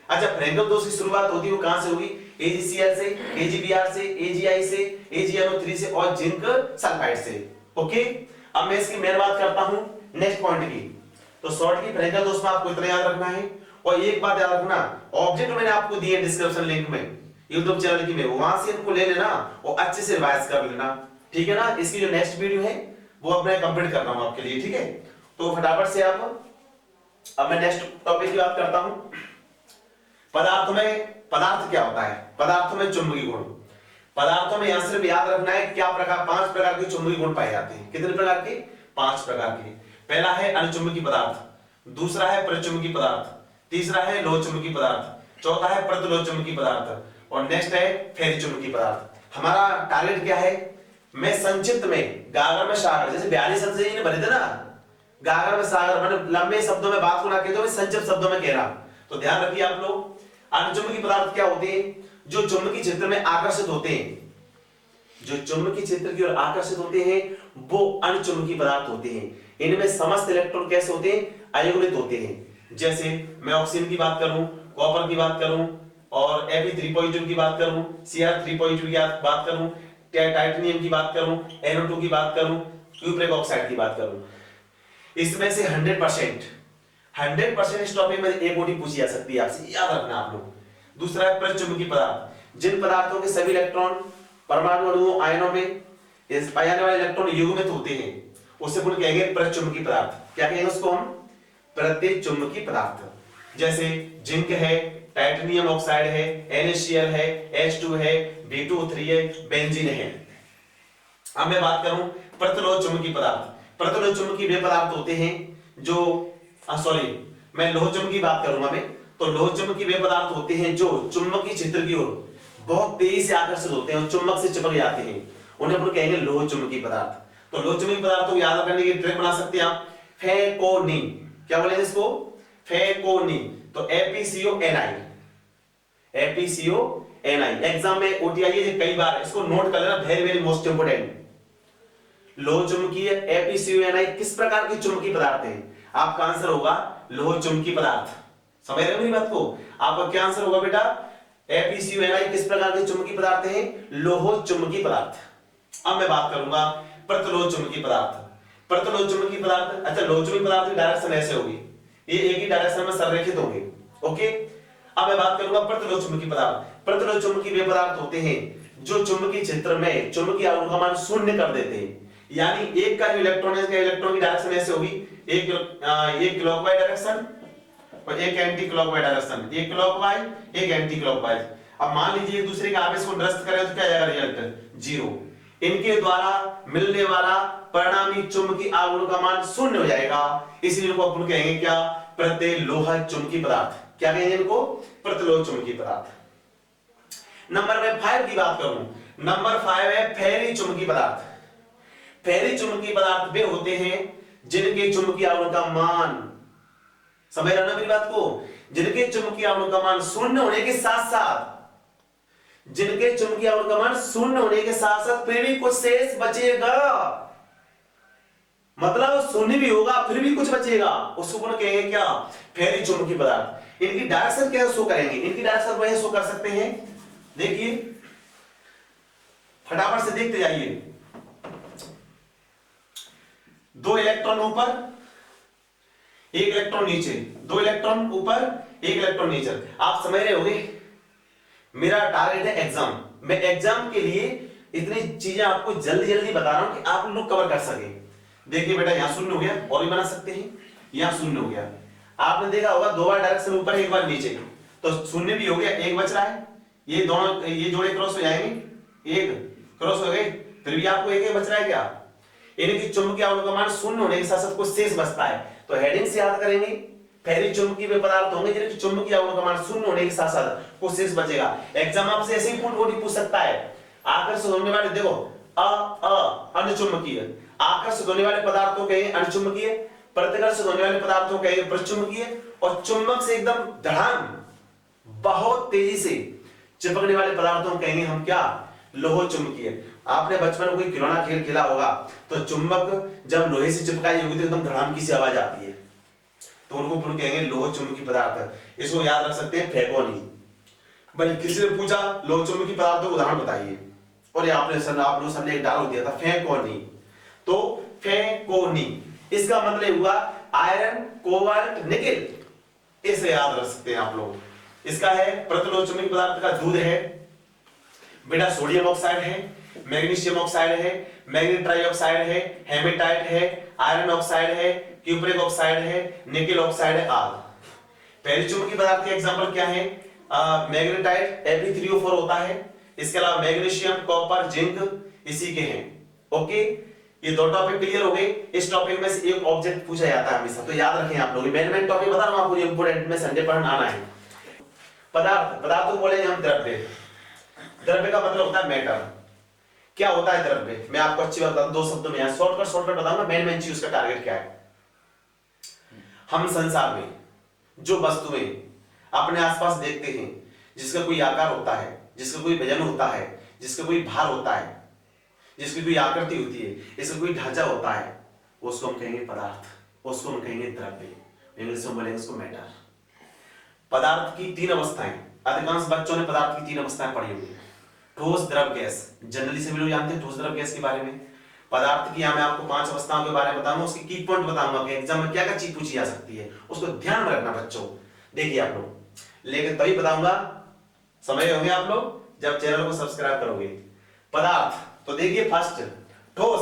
अच्छा, फ्रैंकल दोष की शुरुआत होती है वो कहां से होगी? AgCl से, AgBr से, AgI से, AgNO3 से और जिंक सल्फाइड से। ओके, अब मैं इसकी मेन बात करता हूं नेक्स्ट पॉइंट की। तो सॉल्ट की फ्रैंकल दोष में आपको इतना याद रखना है। और एक बात याद रखना, ऑब्जेक्ट मैंने आपको दिए डिस्क्रिप्शन लिंक में यूट्यूब चैनल की में, वहां से इनको ले लेना और अच्छे से रिवाइज कर लेना, ठीक है ना। इसकी जो नेक्स्ट वीडियो है वो अब मैं कंप्लीट कर रहा हूं आपके लिए, ठीक है। तो फटाफट से आप, अब मैं नेक्स्ट टॉपिक की बात करता हूं। पदार्थों में, पदार्थ क्या होता है? पदार्थों में चुंबकीय गुण। पदार्थों में यहां सिर्फ याद रखना है क्या प्रकार, 5 प्रकार के चुंबकीय गुण पाए जाते हैं। कितने प्रकार के? 5 प्रकार के। पहला है अनुचुंबकीय पदार्थ, दूसरा है परिचुंबकीय पदार्थ, तीसरा है लोह चुंबकीय पदार्थ, चौथा है प्रतिलोह चुंबकीय पदार्थ और नेक्स्ट है फेरी चुंबकीय पदार्थ। हमारा टारगेट क्या है? मैं संक्षिप्त में, गागर में सागर, जैसे 42 शब्द से भरे थे ना, गागर में सागर, मैंने लंबे शब्दों में बात को ना कहते हुए संक्षिप्त शब्दों में कह रहा। तो ध्यान रखिए आप लोग, अनुचुंबकीय पदार्थ क्या होते हैं? जो चुंबकीय क्षेत्र में आकर्षित होते हैं, जो चुंबकीय क्षेत्र की ओर आकर्षित होते हैं वो अनुचुंबकीय पदार्थ होते हैं। इनमें समस्त इलेक्ट्रॉन कैसे होते हैं? अयुग्मित होते हैं। जैसे मैं ऑक्सीजन की बात करूं, कॉपर की बात करूं और Fe3+ की बात करूं, Cr3+ की बात करूं, टाइटेनियम की बात करूं, NO2 की बात करूं, क्यूप्रिक ऑक्साइड की बात करूं, इसमें से 100% इस टॉपिक में एक ओटी पूछी जा सकती है आपसे, याद रखना आप लोग। दूसरा है परिचुंबकीय पदार्थ, जिन पदार्थों के सभी इलेक्ट्रॉन परमाणु अणुओं आयनों में इस पाए जाने वाले इलेक्ट्रॉन युग्मित होते हैं, उसे पुनः कहेंगे परिचुंबकीय पदार्थ। क्या कहेंगे उसको हम? प्रतिचुंबकीय पदार्थ। जैसे जिंक है, टाइटेनियम ऑक्साइड है, NaCl है, H2 है, B2O3 है, बेंजीन है। अब मैं बात करूं प्रतिलोह चुंबकीय पदार्थ। प्रतिलोह चुंबकीय वे पदार्थ होते हैं जो, मैं लोह चुंबकीय बात करूंगा मैं। तो लोह चुंबकीय वे पदार्थ होते हैं जो चुंबकीय क्षेत्र की ओर बहुत तेजी से आकर्षित होते हैं और चुंबक से चिपक जाते हैं, उन्हें अपन कहेंगे लोह चुंबकीय पदार्थ। तो लोह चुंबकीय पदार्थों को याद करने की ट्रिक बना सकते हैं आप, फेकोनी। क्या बोलेंगे इसको? फेकोनी। तो FeCO(Ni), FeCO(Ni एग्जाम में ओटी आई है कई बार, इसको नोट कर लेना, वेरी वेरी मोस्ट इंपोर्टेंट। लोह चुंबकीय FeCO(Ni किस प्रकार के चुंबकीय पदार्थ है? आपका आंसर होगा लोह चुंबकीय पदार्थ। समझ रहे हो मेरी बात को? आपका क्या आंसर होगा बेटा? FeCO(Ni किस प्रकार के चुंबकीय पदार्थ है? लोह चुंबकीय पदार्थ। अब मैं बात करूंगा प्रतिलोह चुंबकीय पदार्थ। प्रतिलोह चुंबकीय पदार्थ, अच्छा लोह चुंबकीय पदार्थ की डायरेक्शन ऐसे होगी, ये एक ही डायरेक्शन में संरेखित होंगे। ओके, अब मैं बात करूंगा प्रतिलोह चुंबकीय पदार्थ। प्रतिलोह चुंबकीय वे पदार्थ होते हैं जो चुंबकीय क्षेत्र में चुंबकीय आवेश का मान शून्य कर देते हैं। यानी एक का जो इलेक्ट्रॉन है, इसका इलेक्ट्रॉन की डायरेक्शन ऐसे होगी, एक क्लॉकवाइज डायरेक्शन और एक एंटी क्लॉकवाइज डायरेक्शन, एक क्लॉकवाइज एक एंटी क्लॉकवाइज। अब मान लीजिए एक दूसरे के आवेश को निरस्त करें तो क्या आएगा रिजल्ट? 0। इनके द्वारा मिलने वाला परिणामी चुंबकीय आघूर्ण का मान शून्य हो जाएगा, इसलिए इनको अपन कहेंगे क्या? प्रतिलोह चुंबकीय पदार्थ। क्या कहेंगे इनको? प्रतिलोह चुंबकीय पदार्थ। नंबर 5 की बात करूं, नंबर 5 है फेरी चुंबकीय पदार्थ। फेरी चुंबकीय पदार्थ वे होते हैं जिनके चुंबकीय आघूर्ण का मान, समझ रहे हो ना मेरी बात को? जिनके चुंबकीय आघूर्ण का मान शून्य होने के साथ साथ, जिनके चुंबकीय आघूर्ण का मान शून्य होने के साथ साथ फिर भी कुछ शेष बचेगा, मतलब शून्य भी होगा फिर भी कुछ बचेगा, उसको कहेंगे क्या? फेरी चुंबकीय पदार्थ। इनकी डायरेक्शन क्या शो करेंगे? इनकी डायरेक्शन वही शो कर सकते हैं, देखिए फटाफट से देखते जाइए। 2 इलेक्ट्रॉन ऊपर, 1 इलेक्ट्रॉन नीचे, 2 इलेक्ट्रॉन ऊपर, 1 इलेक्ट्रॉन नीचे। आप समझ रहे होंगे, मेरा टारगेट है एग्जाम। मैं एग्जाम के लिए इतनी चीजें आपको जल्दी जल्दी बता रहा हूं कि आप लोग कवर कर सके। देखिए बेटा, यहां शून्य हो गया, और भी बना सकते हैं, यहां शून्य हो गया। आपने देखा होगा 2 बार डायरेक्शन ऊपर, 1 बार नीचे, तो शून्य भी हो गया, 1 बच रहा है, ये दोनों ये जोड़े क्रॉस हो जाएंगे, 1 क्रॉस हो गए, फिर भी आपको 1 बच रहा है क्या, यानी कि चुंबकीय आवेश का मान शून्य होने के साथ साथ कुछ शेष बचता है। तो हेडिंग से याद करेंगे, फेरी चुंबकीय वे पदार्थ होंगे जिनके चुंबकीय आवेश का मान शून्य होने के साथ साथ कुछ शेष बचेगा। एग्जाम आपसे ऐसे ही पूछ सकता है, आकर्षित होने वाले, देखो अनुचुंबकीय, आकर्षित होने वाले पदार्थों कहेंगे अनुचुंबकीय, प्रतिकर्षित होने वाले पदार्थों कहेंगे पृष्ठचुंबकीय, और चुंबक से एकदम धड़ाम बहुत तेजी से चिपकने वाले पदार्थों कहेंगे हम क्या, लोह चुंबकीय। आपने बचपन में कोई खिलौना खेल खेला होगा, तो चुंबक जब लोहे से चिपकाई होगी तो एकदम धड़ाम की सी आवाज आती है, तो उनको पुनः कहेंगे लोह चुंबकीय पदार्थ। इसको याद रख सकते हैं फेकोनी। भाई किसी ने पूछा लोह चुंबकीय पदार्थों को उदाहरण बताइए, और ये आप लोग सबने एक डाल दिया था फेकोनी, तो फेकोनी इसका मतलब हुआ आयरन, कोबाल्ट, निकेल, इसे याद रख सकते हैं आप लोग। इसका है प्रतिलोह चुंबकीय पदार्थ का दूध है, बेटा सोडियम ऑक्साइड है, मैग्नीशियम ऑक्साइड है, मैग्नीज ट्राइऑक्साइड है, हेमेटाइट है, आयरन ऑक्साइड है, क्यूप्रिक ऑक्साइड है, निकेल ऑक्साइड है आदि। पहले चुंबकीय पदार्थ के एग्जांपल क्या है, मैग्नेटाइट Fe3O4 होता है, इसके अलावा मैग्नीशियम, कॉपर, जिंक इसी के हैं। ओके, ये 2 टॉपिक क्लियर हो गए। इस टॉपिक में से एक ऑब्जेक्ट पूछा जाता है हमेशा, तो याद रखें आप लोग। मेन टॉपिक बता रहा हूं आपको, इंपोर्टेंट में संडे पढ़ना आना है। पदार्थ को बोलेंगे हम द्रव्य। द्रव्य का मतलब होता है मैटर। क्या होता है द्रव्य, मैं आपको अच्छी बात बताऊं 2 शब्दों में, शॉर्टकट बताऊंगा। मेन चीज उसका टारगेट क्या है। हम संसार में जो वस्तुएं अपने आसपास देखते हैं, जिसका कोई आकार होता है, जिसका कोई वजन होता है, जिसका कोई भार होता है, जिसकी कोई आकृति होती है, इसका कोई ढांचा होता है, उसको हम कहेंगे पदार्थ, उसको हम कहेंगे द्रव्य, इंग्लिश में बोलेंगे उसको मैटर। पदार्थ की 3 अवस्थाएं, अधिकांश बच्चों ने पदार्थ की 3 अवस्थाएं पढ़ी होंगी। ठोस, द्रव, गैस। जनरली सभी लोग जानते हैं ठोस, द्रव, गैस के बारे में। पदार्थ की मैं आपको 5 अवस्थाओं के बारे में बताऊंगा, उसकी की पॉइंट बताऊंगा कि एग्जाम में क्या क्या चीज पूछी जा सकती है, उसको ध्यान में रखना बच्चों। देखिए आप लोग, लेकिन तभी बताऊंगा, समझ होंगे आप लोग जब चैनल को सब्सक्राइब करोगे। पदार्थ, तो देखिए फर्स्ट ठोस।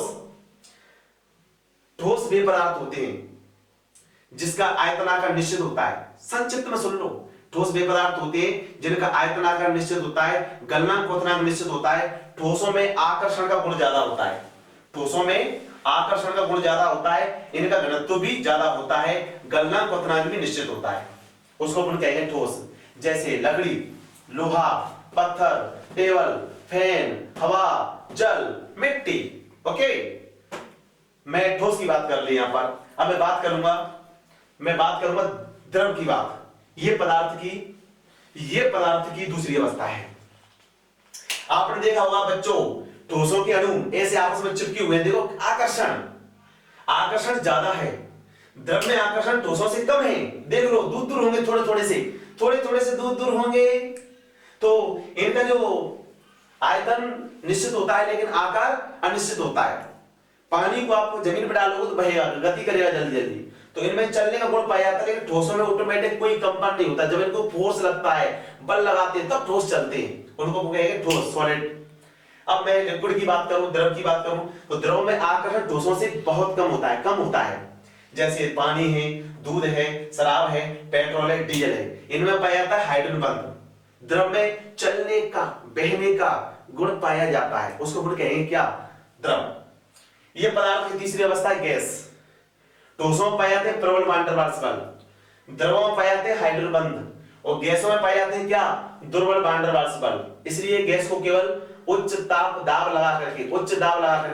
ठोस वे पदार्थ होते हैं जिसका आयतनाकार निश्चित होता है। संक्षिप्त में सुन लो, ठोस वे पदार्थ होते हैं जिनका आयतनाकार निश्चित होता है, गलनांक क्वथनांक निश्चित होता है। ठोसों में आकर्षण का गुण ज्यादा होता है, ठोसों में आकर्षण का गुण ज्यादा होता है, इनका घनत्व भी ज्यादा होता है, गलनांक क्वथनांक भी निश्चित होता है, उसको अपन कहेंगे ठोस। जैसे लकड़ी, लोहा, पत्थर, टेबल, फैन, हवा, जल, मिट्टी। ओके, मैं ठोस की बात कर ली यहां पर। अब मैं बात करूंगा द्रव की बात। ये पदार्थ की दूसरी अवस्था है। आपने देखा होगा बच्चों, ठोसों के अणु ऐसे आपस में चिपके हुए हैं, देखो आकर्षण ज्यादा है, द्रव में आकर्षण ठोसों से कम है। देख लो, दूर होंगे, थोड़े से दूर होंगे, तो इनका जो आयतन निश्चित होता है लेकिन आकार अनिश्चित होता है। पानी को आप जमीन पर डालोगे तो बहेगा, गति करेगा जल्दी, तो इनमें चलने का गुण पाया जाता है, लेकिन ठोसों में ऑटोमेटिक कोई कंपन नहीं होता। जब इनको फोर्स लगता है, बल लगाते हैं, तब ठोस चलते हैं, उनको कहेंगे ठोस, सॉलिड। अब मैं लिक्विड की बात करूं, द्रव की बात करूं, तो द्रव में आकर्षण ठोसों से बहुत कम होता है। जैसे पानी है, दूध है, शराब है, पेट्रोल है, डीजल है, इनमें पाया जाता है हाइड्रोजन बंध। द्रव में चलने का, बहने का गुण पाया जाता है, उसको गुण कहेंगे क्या, द्रव। ये पदार्थ की तीसरी अवस्था है गैस। ठोसों में पाए जाते हैं प्रबल वान डेर वाल्स बल, द्रवों में पाए जाते हैं हाइड्रोजन बंध, और गैसों में पाए जाते हैं क्या, दुर्बल वान डेर वाल्स बल। इसलिए गैस को केवल उच्च दाब लगा करके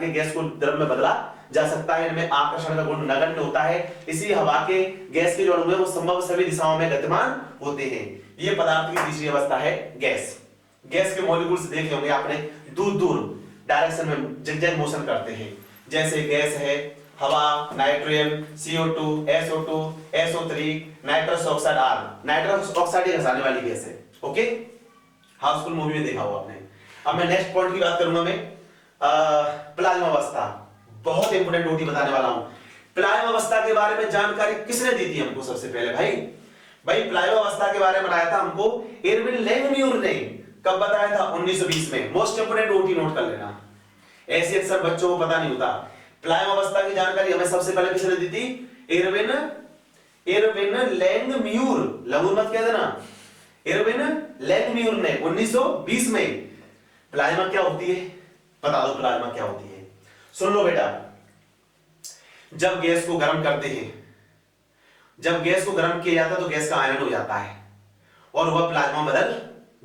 गैस को द्रव में बदला जा सकता है। इनमें आकर्षण का गुण नगण्य होता है, इसलिए हवा के गैस के जो अणु है वो संभव सभी दिशाओं में गतिमान होते हैं। ये पदार्थ की तीसरी अवस्था है गैस। गैस के मॉलिक्यूल्स देखे होंगे आपने, दूर डायरेक्शन में जिगजैग मोशन करते हैं। जैसे गैस है हवा, nitrogen, CO2, SO2, SO3, nitrous oxide आदि। नाइट्रस ऑक्साइड एक हंसाने वाली गैस है। ओके, हाउसफुल मूवी में देखा होगा आपने। अब मैं नेक्स्ट पॉइंट की बात करूंगा, मैं प्लाज्मा अवस्था, बहुत इंपोर्टेंट नोट बताने वाला हूं। प्लाज्मा अवस्था के बारे में जानकारी किसने दी थी हमको सबसे पहले, भाई प्लाज्मा अवस्था के बारे में बताया था हमको एरविन लैंगम्यूर ने। कब बताया था, 1920 में। मोस्ट इंपोर्टेंट नोट कर लेना, ऐसे अक्सर बच्चों को पता नहीं होता। प्लाज्मा अवस्था की जानकारी हमें सबसे पहले किसने दी थी, एरविन इरविन लैंगम्यूर, लंगूर मत कह देना, इरविन लैंगम्यूर ने 1920 में प्लाज्मा क्या होती है, बता दो प्लाज्मा क्या होती है। सुन लो बेटा, जब गैस को गर्म करते हैं, जब गैस को गर्म किया जाता है तो गैस का आयन हो जाता है और वह प्लाज्मा बदल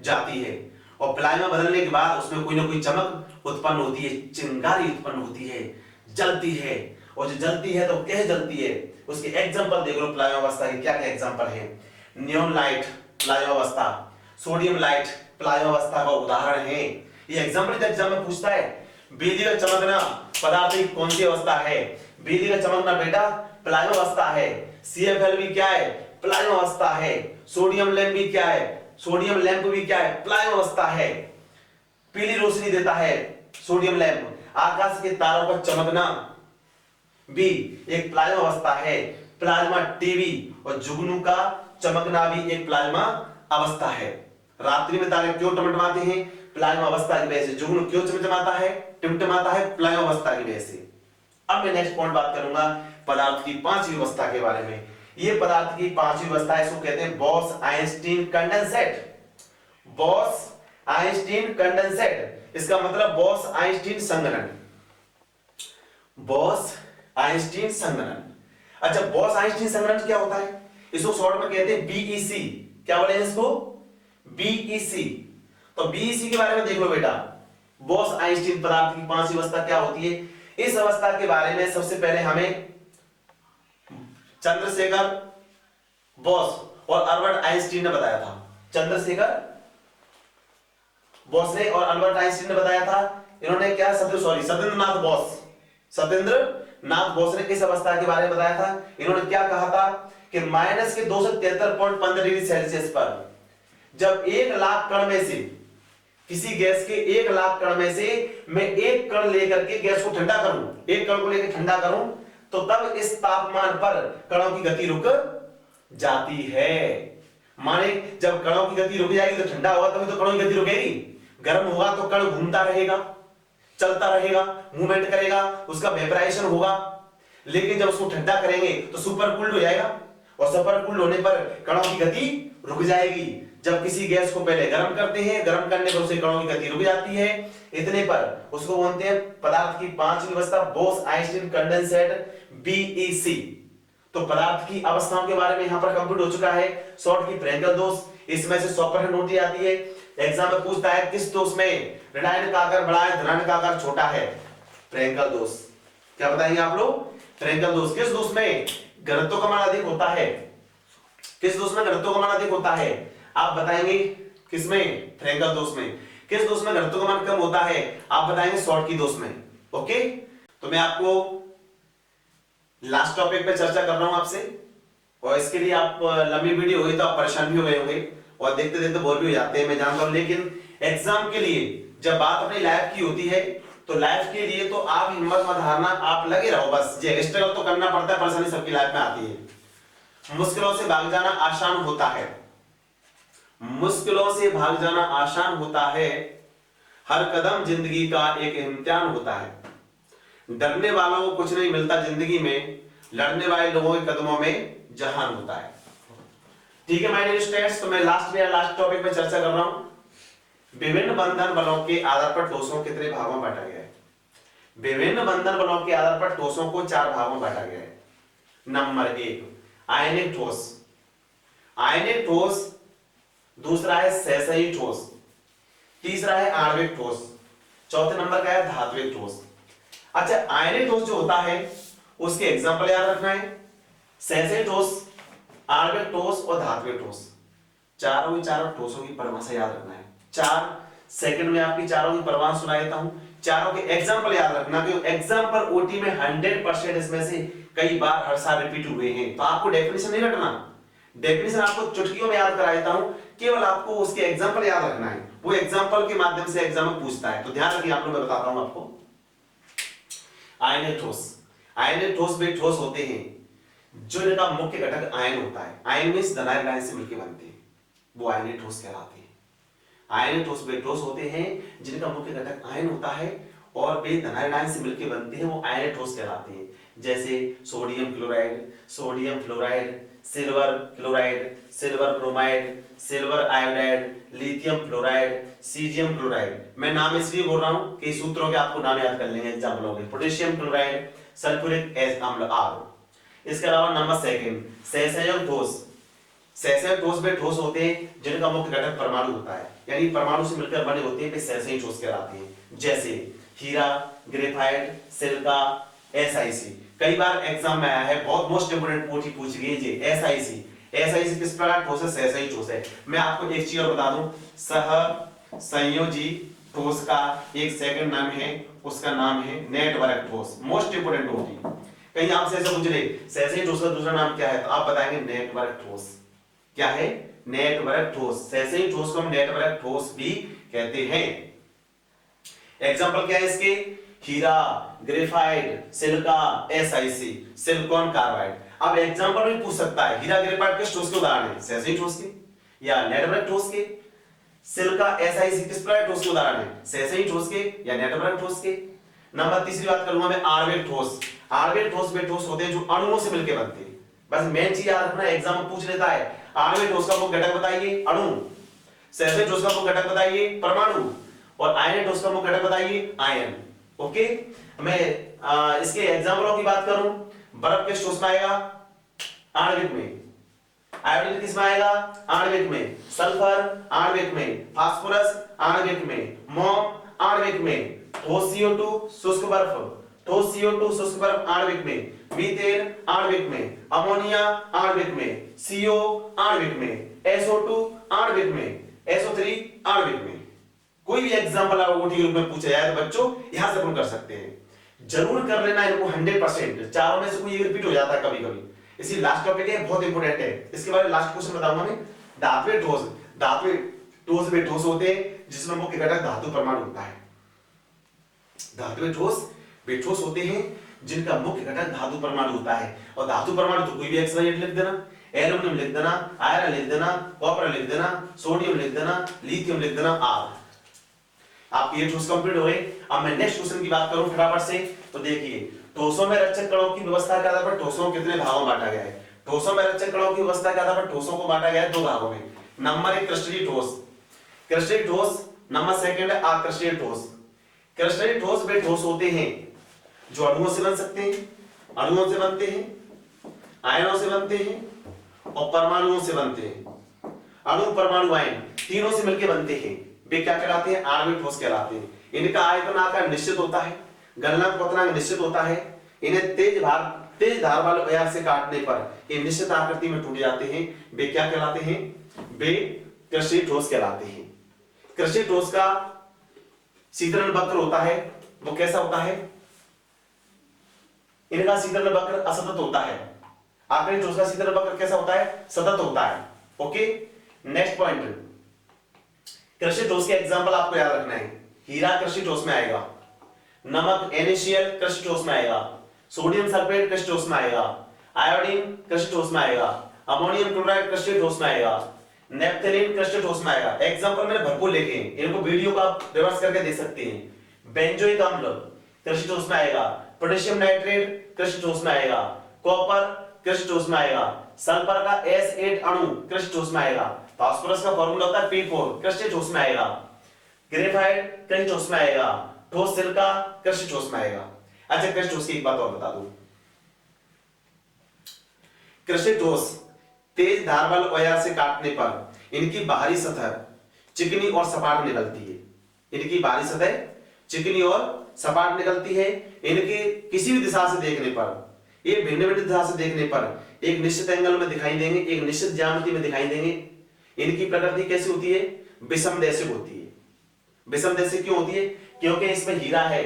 जाती है, और प्लाज्मा बदलने के बाद उसमें कोई ना कोई चमक उत्पन्न होती है, चिंगारी उत्पन्न होती है, जलती है, और जो जलती है तो कैसे जलती है, उसके एग्जांपल देख लो प्लाज्मा अवस्था के क्या क्या एग्जांपल है। नियॉन लाइट प्लाज्मा अवस्था, सोडियम लाइट प्लाज्मा अवस्था का उदाहरण है। ये एग्जांपल एग्जाम में पूछता है। बिजली का चमकना पदार्थ की कौन सी अवस्था है, बिजली का चमकना बेटा प्लाज्मा अवस्था है। CFL भी क्या है, प्लाज्मा अवस्था है। सोडियम लैंप भी क्या है, सोडियम लैंप भी क्या है, प्लाज्मा अवस्था है। पीली रोशनी देता है सोडियम लैंप। आकाश के तारों का चमकना भी एक प्लाज्मा अवस्था है। प्लाज्मा टीवी और जुगनू का चमकना भी एक प्लाज्मा अवस्था है। रात्रि में तारे क्यों टमटमाते हैं, प्लाज्मा अवस्था की वजह से। जुगनू क्यों चमचमाता है, टिमटिमाता है, प्लाज्मा अवस्था की वजह से। अब मैं नेक्स्ट पॉइंट बात करूंगा पदार्थ की पांचवी अवस्था के बारे में। ये पदार्थ की पांचवी अवस्था है, इसको कहते हैं boss Einstein condensate. Boss Einstein condensate, इसका मतलब बॉस आइंस्टीन संघनन, बॉस आइंस्टीन संघनन। अच्छा, बॉस आइंस्टीन संघनन क्या होता है, इसको शॉर्ट में कहते हैं बीईसी। क्या बोले इसको, बीईसी। तो बीईसी के बारे में देख लो बेटा, बॉस आइंस्टीन पदार्थ की पांचवी अवस्था क्या होती है। इस अवस्था के बारे में सबसे पहले हमें चंद्रशेखर बोस और अल्बर्ट आइंस्टीन ने बताया था। चंद्रशेखर बोस ने और अल्बर्ट आइंस्टीन ने बताया था। इन्होंने क्या सत्येंद्रनाथ बोस, सत्येंद्रनाथ बोस ने इस अवस्था के बारे में बताया था। इन्होंने क्या कहा था कि माइनस के 273.15 डिग्री सेल्सियस पर जब 1 लाख कण में से, किसी गैस के 1 लाख कण में से मैं एक कण लेकर के गैस को ठंडा करूं, एक कण को लेकर ठंडा करूं, तो तब इस तापमान पर कणों की गति रुक जाती है। माने जब कणों की गति रुक जाएगी तो ठंडा होगा, तभी तो कणों की गति रुकेगी। गर्म होगा तो कण घूमता रहेगा, चलता रहेगा, मूवमेंट करेगा, उसका वेपराइजेशन होगा। लेकिन जब उसको ठंडा करेंगे तो सुपर कूल्ड हो जाएगा, और सुपर कूल्ड होने पर कणों की गति रुक जाएगी। जब किसी गैस को पहले गर्म करते हैं, गर्म करने पर उसे कणों की गति रुक जाती है। इतने पर उसको बोलते हैं पदार्थ की पांचवी अवस्था बोस आइंस्टीन कंडेंसेट, बीईसी। तो पदार्थ की अवस्थाओं के बारे में यहां पर कंप्लीट हो चुका है। शॉर्ट की फ्रेंकल दोष, इसमें से 100% नोट दी जाती है। एग्जाम में पूछता है किस दोष में ऋणायन का आकार बड़ा है, धनायन का आकार छोटा है, फ्रेंकल दोष। क्या बताएंगे आप लोग, फ्रेंकल दोष। किस दोष में घनत्व का मान अधिक होता है, किस दोष में घनत्व का मान अधिक होता है, आप बताएंगे किसमें, फ्रेंकल दोष में। किस दोष में घनत्व का मान कम होता है, आप बताएंगे शॉर्ट की दोष में। ओके, तो मैं आपको लास्ट टॉपिक पे चर्चा कर रहा हूं आपसे, और इसके लिए आप लंबी वीडियो हुई तो आप परेशान भी हो गए होंगे और देखते देखते बोर भी हो जाते हैं, मैं जानता हूं। लेकिन एग्जाम के लिए जब बात अपनी लाइफ की होती है तो लाइफ के लिए तो आप हिम्मत मत हारना, आप लगे रहो बस। ये स्ट्रगल तो करना पड़ता है, परेशानी सबकी लाइफ में आती है। मुश्किलों से भाग जाना आसान होता है, मुश्किलों से भाग जाना आसान होता है, हर कदम जिंदगी का एक इम्तिहान होता है। डरने वालों को कुछ नहीं मिलता जिंदगी में, लड़ने वाले लोगों के कदमों में जहान होता है। ठीक है माय डियर स्टूडेंट्स, तो मैं लास्ट टॉपिक पे चर्चा कर रहा हूं। विभिन्न बंधन बलों के आधार पर ठोसों को कितने भागों में बांटा गया है। विभिन्न बंधन बलों के आधार पर ठोसों को 4 भागों में बांटा गया है। नंबर 1 आयनिक ठोस, आयनिक ठोस। दूसरा है सहसही ठोस, तीसरा है आणविक ठोस, चौथे नंबर का है धात्विक ठोस। अच्छा, आयनिक ठोस जो होता है उसके एग्जांपल याद रखना है, सहसही ठोस, आणविक ठोस और धात्विक ठोस। चारों ही चारों ठोसों की परिभाषा याद रखना है। 4 सेकंड में आपकी चारों की परिभाषा सुना देता हूं, चारों के एग्जांपल याद रखना, क्योंकि एग्जाम पर ओटी में 100% इसमें से कई बार हर साल रिपीट हुए हैं। तो आपको डेफिनेशन नहीं रटना, डेफिनेशन आपको चुटकियों में याद करा देता हूं, केवल आपको उसके एग्जांपल याद रखना है। वो एग्जांपल के माध्यम से एग्जाम में पूछता है, तो ध्यान रखिए आप लोग, मैं बताता हूं आपको। आयनिक ठोस, आयनिक ठोस वे ठोस होते हैं जो इनका मुख्य घटक आयन होता है। आयन मींस धनायन आयन से मिलकर बनते हैं, वो आयनिक ठोस कहलाते हैं। आयनिक ठोस वे ठोस होते हैं जिनका मुख्य घटक आयन होता है और वे धनायन आयन से मिलकर बनते हैं, वो आयनिक ठोस कहलाते हैं। जैसे sodium chloride, sodium fluoride, silver chloride, silver bromide, silver iodide, lithium fluoride, caesium chloride. मैं नाम इसलिए बोल रहा हूं कि सूत्रों के आपको नाम याद कर लेंगे एग्जाम्पलों के। पोटेशियम क्लोराइड, सल्फ्यूरिक अम्ल आर। इसके अलावा नंबर सेकंड, सेसेनियम ठोस। सेसेनियम ठोस वे ठोस होते हैं जिनका मुख्य घटक परमाणु होता है, यानी परमाणु से मिलकर बने होते हैं, वे सेसेनियम ठोस कहलाते हैं। जैसे हीरा, ग्रेफाइट, सिलिका, SiC। कई बार एग्जाम में आया है, बहुत मोस्ट इंपोर्टेंट पूछ गई है SiC। SiC किस प्रकार ठोस है? सेसेनियम ठोस है। मैं आपको एक चीज और बता दूं, सह संयोजी ठोस का एक सेकंड नाम है, उसका नाम है नेटवर्क ठोस। मोस्ट इंपोर्टेंट होगी, कहीं आपसे ऐसा पूछ ले सेसेनियम ठोस का दूसरा नाम क्या है, तो आप बताएंगे नेटवर्क ठोस। क्या है? नेटवर्क ठोस। सेसेनियम ठोस को हम नेटवर्क ठोस भी कहते हैं। एग्जांपल क्या है इसके? हीरा, graphite, silica, SiC, silicon carbide. अब एग्जांपल भी पूछ सकता है, हीरा ग्रेफाइट किस ठोस के उदाहरण है? सेसेनियम ठोस के या नेटवर्क ठोस के? सिलिका, SiC किस प्रकार ठोस के उदाहरण है? सेसेनियम ठोस के या नेटवर्क ठोस के? नंबर तीसरी बात करूंगा मैं, आणविक ठोस। आणविक ठोस वे ठोस होते हैं जो अणुओं से मिलकर बनते हैं। बस मेन चीज याद रखना, एग्जाम में पूछ लेता है आणविक ठोस का मुख्य घटक बताइए, अणु। सेसेनियम ठोस का मुख्य घटक बताइए, परमाणु। और आयनिक ठोस का मुख्य घटक बताइए, आयन। ओके, मैं इसके एग्जांपलों की बात करूं, बर्फ किस ठोस में आएगा? आणविक में। आयोडीन किस में आएगा? आणविक में। सल्फर आणविक में, फास्फोरस आणविक में, मोम आणविक में, ठोस CO2 शुष्क बर्फ, ठोस CO2 शुष्क बर्फ आणविक में, मीथेन आणविक में, अमोनिया आणविक में, CO आणविक में, SO2 आणविक में, SO3 आणविक में। कोई भी एग्जांपल आपको OT ग्रुप में पूछा जाए तो बच्चों यहां से अपन कर सकते हैं। जरूर कर लेना इनको 100%। चारों में से कोई एक रिपीट हो जाता है कभी कभी, इसी लास्ट टॉपिक है, बहुत इंपॉर्टेंट है। इसके बारे में लास्ट क्वेश्चन बताऊंगा मैं। धात्विक ठोस। धात्विक ठोस वे ठोस होते हैं जिसमें मुख्य घटक धातु परमाणु होता है। धात्विक ठोस वे ठोस होते हैं जिनका मुख्य घटक धातु परमाणु होता है। और धातु परमाणु तो कोई भी XYZ लिख देना, एल्यूमिनियम लिख देना, आयरन लिख देना, कॉपर लिख देना, सोडियम लिख देना, लिथियम लिख देना, आर। आपके ये ठोस कंप्लीट हो गए। अब मैं नेक्स्ट क्वेश्चन की बात करूं फटाफट से, तो देखिए ठोसों में रक्षक कणों की व्यवस्था के आधार पर ठोसों को कितने भागों में बांटा गया है? ठोसों में रक्षक कणों की व्यवस्था के आधार पर ठोसों को बांटा गया है 2 भागों में। नंबर 1 क्रिस्टलीय ठोस। क्रिस्टलीय ठोस। नंबर सेकंड है अक्रिस्टलीय ठोस। क्रिस्टलीय ठोस वे ठोस होते हैं जो अणुओं से बन सकते हैं, अणुओं से बनते हैं, आयनों से बनते हैं और परमाणुओं से बनते हैं। अणु, परमाणु, आयन तीनों से मिलकर बनते हैं, वे क्या कहलाते हैं? आणविक ठोस कहलाते हैं। इनका आयतन आकार निश्चित होता है, गलनांक क्वथनांक निश्चित होता है। इन्हें तेज धार वाले औजार से काटने पर ये निश्चित आकृति में टूट जाते हैं, वे क्या कहलाते हैं? वे क्रिस्टलीय ठोस कहलाते हैं। क्रिस्टलीय ठोस का शीतलन वक्र होता है, वो कैसा होता है? इनका शीतलन वक्र असतत होता है। आकृति ठोस का शीतलन वक्र कैसा होता है? सतत होता है। ओके, नेक्स्ट पॉइंट, क्रिस्टलीय ठोस के एग्जांपल आपको याद रखना है। हीरा क्रिस्टलीय ठोस में आएगा, नमक NaCl क्रिस्टलीय ठोस में आएगा, सोडियम सल्फेट क्रिस्टलीय ठोस में आएगा, आयोडीन क्रिस्टलीय ठोस में आएगा, अमोनियम क्लोराइड क्रिस्टलीय ठोस में आएगा, नेप्थलीन क्रिस्टलीय ठोस में आएगा। एग्जांपल मैंने भरपूर लिखे हैं, इनको वीडियो को आप रिवर्स करके देख सकते हैं। बेंजोइक अम्ल क्रिस्टलीय ठोस में आएगा, पोटेशियम नाइट्रेट क्रिस्टलीय ठोस में आएगा, कॉपर क्रिस्टलीय ठोस में आएगा, सल्फर का S8 अणु क्रिस्टलीय ठोस में आएगा, फास्फोरस का फार्मूला होता है P4 क्रिस्टलीय ठोस में आएगा, ग्रेफाइट क्रिस्टलीय ठोस में आएगा, ठोस सिलिका क्रिस्टलीय ठोस में आएगा। अच्छा, क्रिस्टलीय ठोस की एक बात और बता दूं, क्रिस्टलीय ठोस तेज धार वाले औजार से काटने पर इनकी बाहरी सतह चिकनी और सपाट निकलती है। इनकी बाहरी सतह चिकनी और सपाट निकलती है। इनके किसी भी दिशा से देखने पर, ये भिन्न भिन्न दिशा से देखने पर एक निश्चित एंगल में दिखाई देंगे, एक निश्चित ज्यामिति में दिखाई देंगे। इनकी प्रकृति कैसी होती है? विषमदैशिक होती है। विषमदैशिक क्यों होती है? क्योंकि इसमें हीरा है।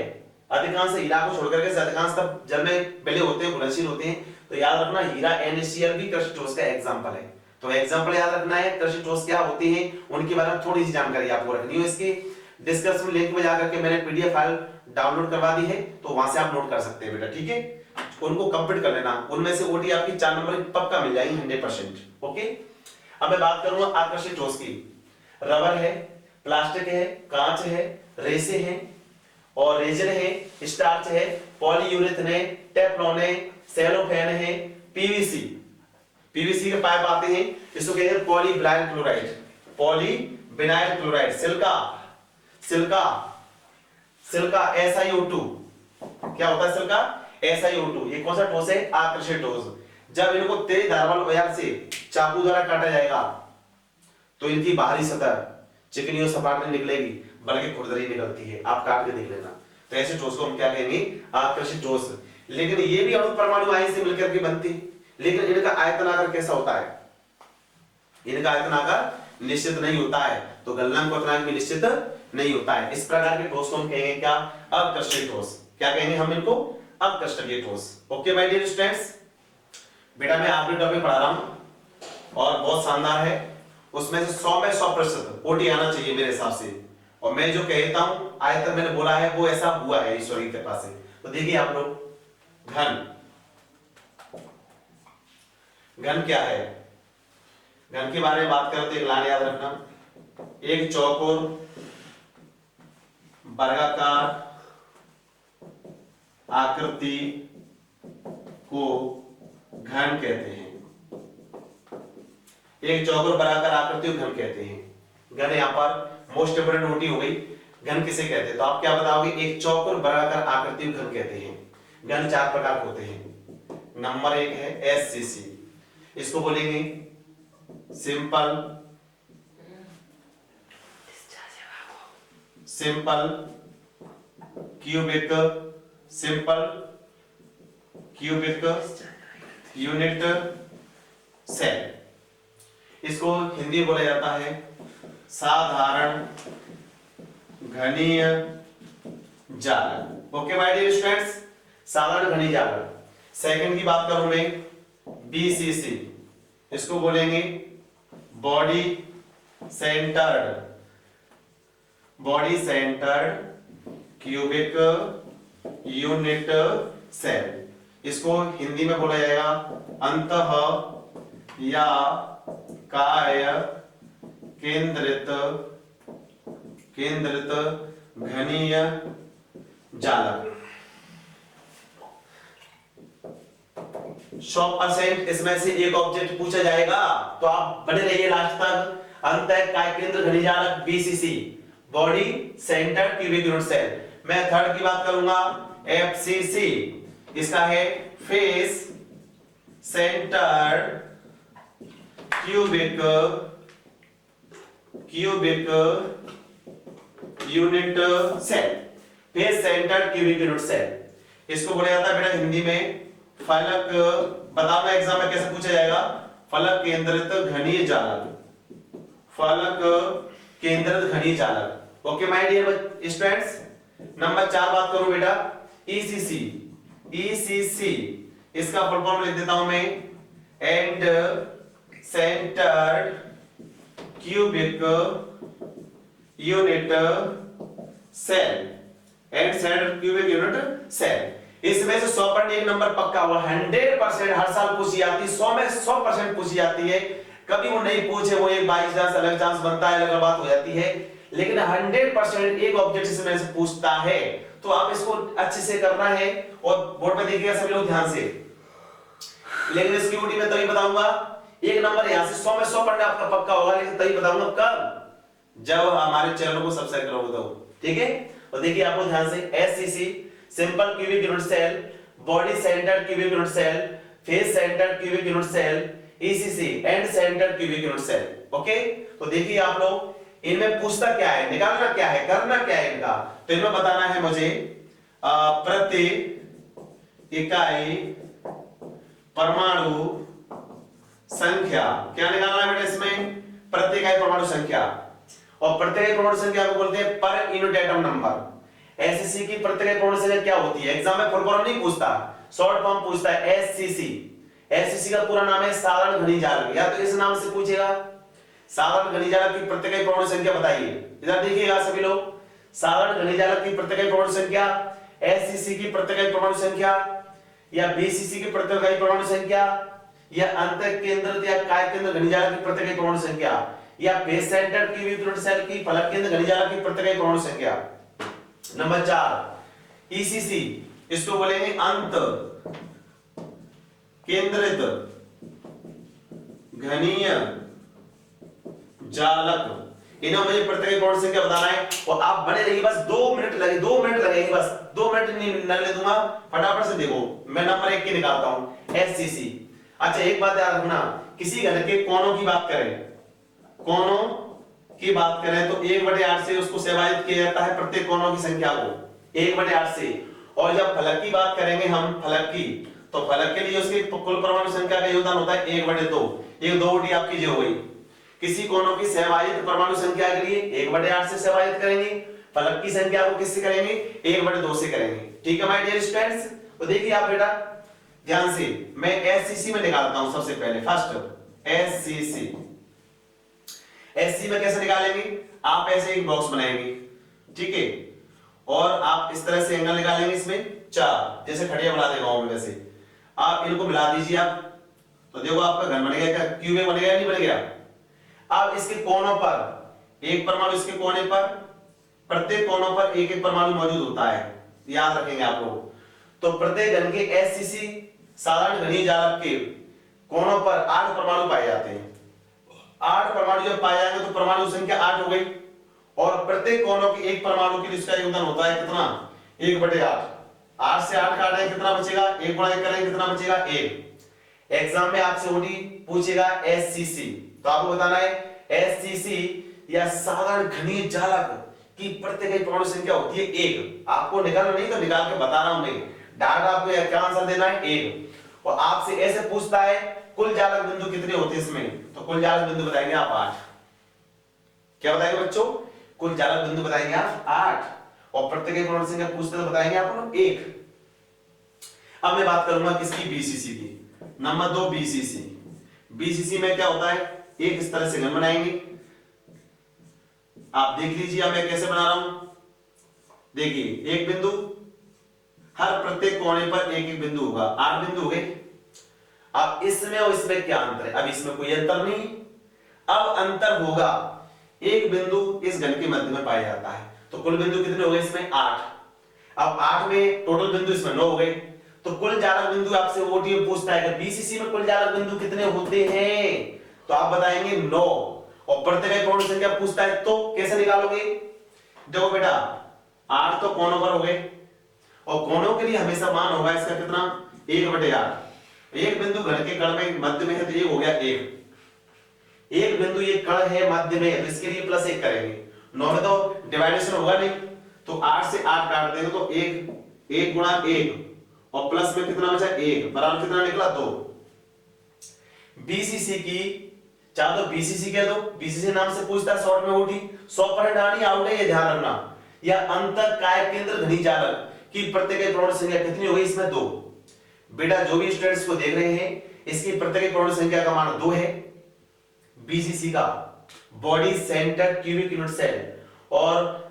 अधिकांश हीरा को छोड़कर के अधिकांश तब जल में मिले होते हैं, घुलनशील होते हैं। तो याद रखना, हीरा NaCl भी क्रिस्टलीय ठोस का एग्जांपल है। तो एग्जांपल याद रखना है। क्रिस्टलीय ठोस क्या होते हैं उनके बारे में थोड़ी सी जानकारी आपको रखनी है। इसकी डिस्क्रिप्शन लिंक में जाकर के मैंने PDF फाइल डाउनलोड करवा दी है, तो वहां से आप नोट कर सकते हैं बेटा, ठीक है। उनको कंप्लीट कर लेना, उनमें से OT आपकी 4 नंबर की पक्का मिल जाएगी 100%। ओके, अब मैं बात करूंगा आकर्षित ठोस की। रबर है, प्लास्टिक है, कांच है, रेसे हैं और रेजन है, स्टार्च है, पॉलीयूरेथेन है, टेफ्लॉन है, सेलोफेन है, PVC। पीवीसी के पाइप आते हैं, इसको कहते हैं polyvinyl chloride, polyvinyl chloride. Silica, silica, silica SiO2, क्या होता है सिलिका? SiO2। ये कौन सा ठोस है? आकर्षित ठोस। जब इनको तेज धारवाल औजार से चाकू द्वारा काटा जाएगा तो इनकी बाहरी सतह चिकनी और सपाट नहीं निकलेगी, बल्कि खुरदरी निकलती है। आप काट के देख लेना। तो ऐसे ठोस को हम क्या कहेंगे? आकर्षित ठोस। लेकिन ये भी अणु परमाणु आयन से मिलकर के बनती, लेकिन इनका आयतन आकार कैसा होता है? इनका आयतन आकार निश्चित नहीं होता है, तो गलनांक क्वथनांक भी निश्चित नहीं होता है। इस प्रकार के ठोस को हम कहेंगे क्या? अकर्षक ठोस। क्या कहेंगे हम इनको? अकर्षक ठोस। ओके माय डियर स्टूडेंट्स, बेटा मैं आखिरी टॉपिक पढ़ा रहा हूं और बहुत शानदार है। उसमें से 100 में 100% ओटी आना चाहिए मेरे हिसाब से। और मैं जो कहता हूं आयतन मैंने बोला है वो ऐसा हुआ है ईश्वर की कृपा से। तो देखिए आप लोग, घन, घन क्या है? घन के बारे में बात करें तो एक लाइन याद रखना, एक चौकोर वर्गाकार आकृति को घन कहते हैं। एक चौकोर वर्गाकार आकृति को घन कहते हैं। घन यहाँ पर मोस्ट इंपोर्टेंट नोटी हो गई। घन किसे कहते हैं? तो आप क्या बताओगे? एक चौकोर वर्गाकार आकृति को घन कहते हैं। घन 4 प्रकार के होते हैं। नंबर 1 है SCC, इसको बोलेंगे simple, simple cubic, simple cubic unit cell. इसको हिंदी में बोला जाता है साधारण घनीय जालक। ओके माय डियर स्टूडेंट्स, साधारण घनीय जालक। सेकंड की बात करूं मैं, BCC, इसको बोलेंगे body centred, body centred cubic unit cell. इसको हिंदी में बोला जाएगा अंतः या काय केंद्रित, केंद्रित घनीय जालक। 100% इसमें से एक ऑब्जेक्ट पूछा जाएगा, तो आप बने रहिए लास्ट तक। अंतः काय केंद्र घनीय जालक BCC, body centred cubic unit cell. मैं थर्ड की बात करूंगा FCC, इसका है face centred cubic unit cell, face centred cubic unit cell. इसको बोला जाता है बेटा हिंदी में फलक, बताओ ना एग्जाम में कैसे पूछा जाएगा? फलक केंद्रित घनीय जालक, फलक केंद्रित घनीय जालक। Okay my dear students. Number 4 बात करूं बेटा ECC, ECC इसका फुल फॉर्म लिख देता हूं मैं, end centred cubic unit cell, end centred cubic unit cell. इसमें से 100% एक नंबर पक्का हुआ, 100% हर साल पूछी जाती, 100 में 100% पूछी जाती है। कभी वो नहीं पूछे, वो एक 22 चांस अलग चांस बनता है, अलग बात हो जाती है, लेकिन 100% एक ऑब्जेक्ट इसमें से पूछता है। तो आप इसको अच्छे से करना है और बोर्ड पे देखिएगा सभी लोग ध्यान से। लेकिन इसकी ड्यूटी मैं तभी बताऊंगा, एक नंबर यहां से 100 में 100% आपका पक्का होगा, लेकिन तभी बताऊंगा कब? जब हमारे चैनल को सब्सक्राइब करोगे तो, ठीक है। और देखिए आपको ध्यान से, SCC simple cubic unit cell, body centred cubic unit cell, face centred cubic unit cell, ECC end centred cubic unit cell. Okay, तो देखिए आप लोग, इनमें पूछता क्या है, निकालना क्या है, करना क्या है इनका? तो इनमें बताना है मुझे प्रति इकाई परमाणु संख्या। क्या निकालना है बेटा इसमें? प्रति इकाई परमाणु संख्या। और प्रति इकाई परमाणु संख्या को बोलते हैं per unit atom number. SCC की प्रति इकाई परमाणु संख्या क्या होती है? एग्जाम में फुल फॉर्म नहीं पूछता, शॉर्ट फॉर्म पूछता है SCC। SCC का पूरा नाम है साधारण घनीय जालक, या तो इस नाम से पूछेगा साधारण घनीय जालक की प्रति इकाई परमाणु संख्या बताइए। इधर देखिएगा सभी लोग, साधारण घनीय जालक की प्रति इकाई परमाणु संख्या, SCC की प्रति इकाई परमाणु संख्या, या BCC की प्रति इकाई परमाणु संख्या, या अंतः केंद्रित या काय केंद्र घनीय जालक की प्रति इकाई परमाणु संख्या, या face centred cubic unit cell की फलक केंद्र घनीय जालक की प्रति इकाई परमाणु संख्या। नंबर 4 ECC, इसको बोलेंगे अंत केंद्रित घनीय जालक, इन्हें मुझे प्रत्येक पूर्ण संख्या बताना है और आप बने रहिए, बस 2 मिनट लगे, 2 मिनट लगेंगे, बस 2 मिनट नहीं ले दूंगा, फटाफट से देखो। मैं नंबर 1 की निकालता हूं, एससीसी। अच्छा एक बात याद रखना, किसी घन के कोणों की बात करें, कोणों की बात करें तो 1/8 से उसको से विभाजित किया जाता है, प्रत्येक कोणों की संख्या को 1/8 से। और जब फलक की बात करेंगे हम, फलक की, तो फलक के लिए उसकी कुल परमाणु संख्या का योगदान होता है 1/2। ये 2 आपकी जो हो गई। किसी कोणों की सहभाजित परमाणु संख्या के लिए 1/8 से सहभाजित करेंगे, फलक की संख्या को किससे करेंगे, 1/2 से करेंगे। ठीक है माय डियर स्टूडेंट्स। तो देखिए आप बेटा ध्यान से, मैं एससीसी में निकालता हूं सबसे पहले, फर्स्ट एससीसी। एससी में कैसे निकालेंगे, आप ऐसे एक बॉक्स बनाएंगे, ठीक है, और आप इस तरह से एंगल निकालेंगे, इसमें 4 जैसे खड़िया बना देगा गांव में, वैसे आप इनको मिला दीजिए आप, तो देखो आपका घन बन गया, क्यूब बन गया नहीं बन गया। अब इसके कोनों पर एक परमाणु, इसके कोने पर, प्रत्येक कोनों पर एक एक परमाणु मौजूद होता है, याद रखेंगे आप लोग। तो प्रत्येक घन के एससीसी साधारण घनीय जालक के कोनों पर 8 परमाणु पाए जाते हैं। 8 परमाणु जब पाए जाएंगे तो परमाणु संख्या 8 हो गई, और प्रत्येक कोनों के एक परमाणु के लिए इसका योगदान होता है कितना, 1/8। 8 से 8 काटें कितना बचेगा, 1 गुणा 1 करेंगे कितना बचेगा, 1। एग्जाम में आपसे ओडी पूछेगा एससीसी, तो आपको बताना है एससीसी या साधारण घनीय जालक की प्रत्येक परमाणु संख्या होती है 1। आपको निकालना नहीं तो निकाल के बता रहा हूं मैं, डायरेक्ट आपको क्या आंसर देना है, 1। और आपसे ऐसे पूछता है कुल जालक बिंदु कितने होते हैं इसमें, तो कुल जालक बिंदु बताएंगे आप 8। क्या बताएंगे बच्चों, कुल जालक बिंदु बताएंगे आप 8, और प्रत्येक परमाणु संख्या पूछते तो बताएंगे आप 1। अब मैं बात करूंगा किसकी, बीसीसी की। Number 2 BCC. बीसीसी में क्या होता है, एक इस तरह से घन बनाएंगे, आप देख लीजिए मैं कैसे बना रहा हूं। देखिए एक बिंदु, हर प्रत्येक कोने पर एक एक बिंदु होगा, 8 बिंदु हो गए। अब इसमें और इसमें क्या अंतर है, अब इसमें कोई अंतर नहीं, अब अंतर होगा एक बिंदु इस घन के मध्य में पाया जाता है, तो कुल बिंदु कितने हो गए इसमें, 8। अब 8 में टोटल बिंदु इसमें 9 हो गए, तो कुल जालक बिंदु आपसे ओटी में पूछता है कि बीसीसी में कुल जालक बिंदु कितने होते हैं, तो आप बताएंगे 9। और प्रत्येक परमाणु संख्या पूछता है तो कैसे निकालोगे, देखो बेटा 8 तो कोनों पर हो गए, और कोनों के लिए हमेशा मान होगा इसका कितना, 1/8। एक बिंदु घन के कण में मध्य में है तो ये हो गया 1। एक बिंदु ये कण है मध्य में, तो इसके लिए +1 करेंगे। 9 में तो डिवाइडेशन होगा नहीं, तो 8 से 8 काट देंगे तो 1 गुणा 1, और प्लस में कितना बचा, 1 बराबर कितना निकला, 2। बीसीसी की चाहे तो बीसीसी कह दो, बीसीसी नाम से पूछता है शॉर्ट में ओटी, 100% आनी आउट है, ये ध्यान रखना। या अंतर काय केंद्र घनीय जालक की प्रत्येक परमाणु संख्या कितनी हो गई इसमें, 2। बेटा जो भी स्टूडेंट्स को देख रहे हैं, इसकी प्रत्येक परमाणु संख्या का मान 2 है बीसीसी का, body centre cubic unit cell, और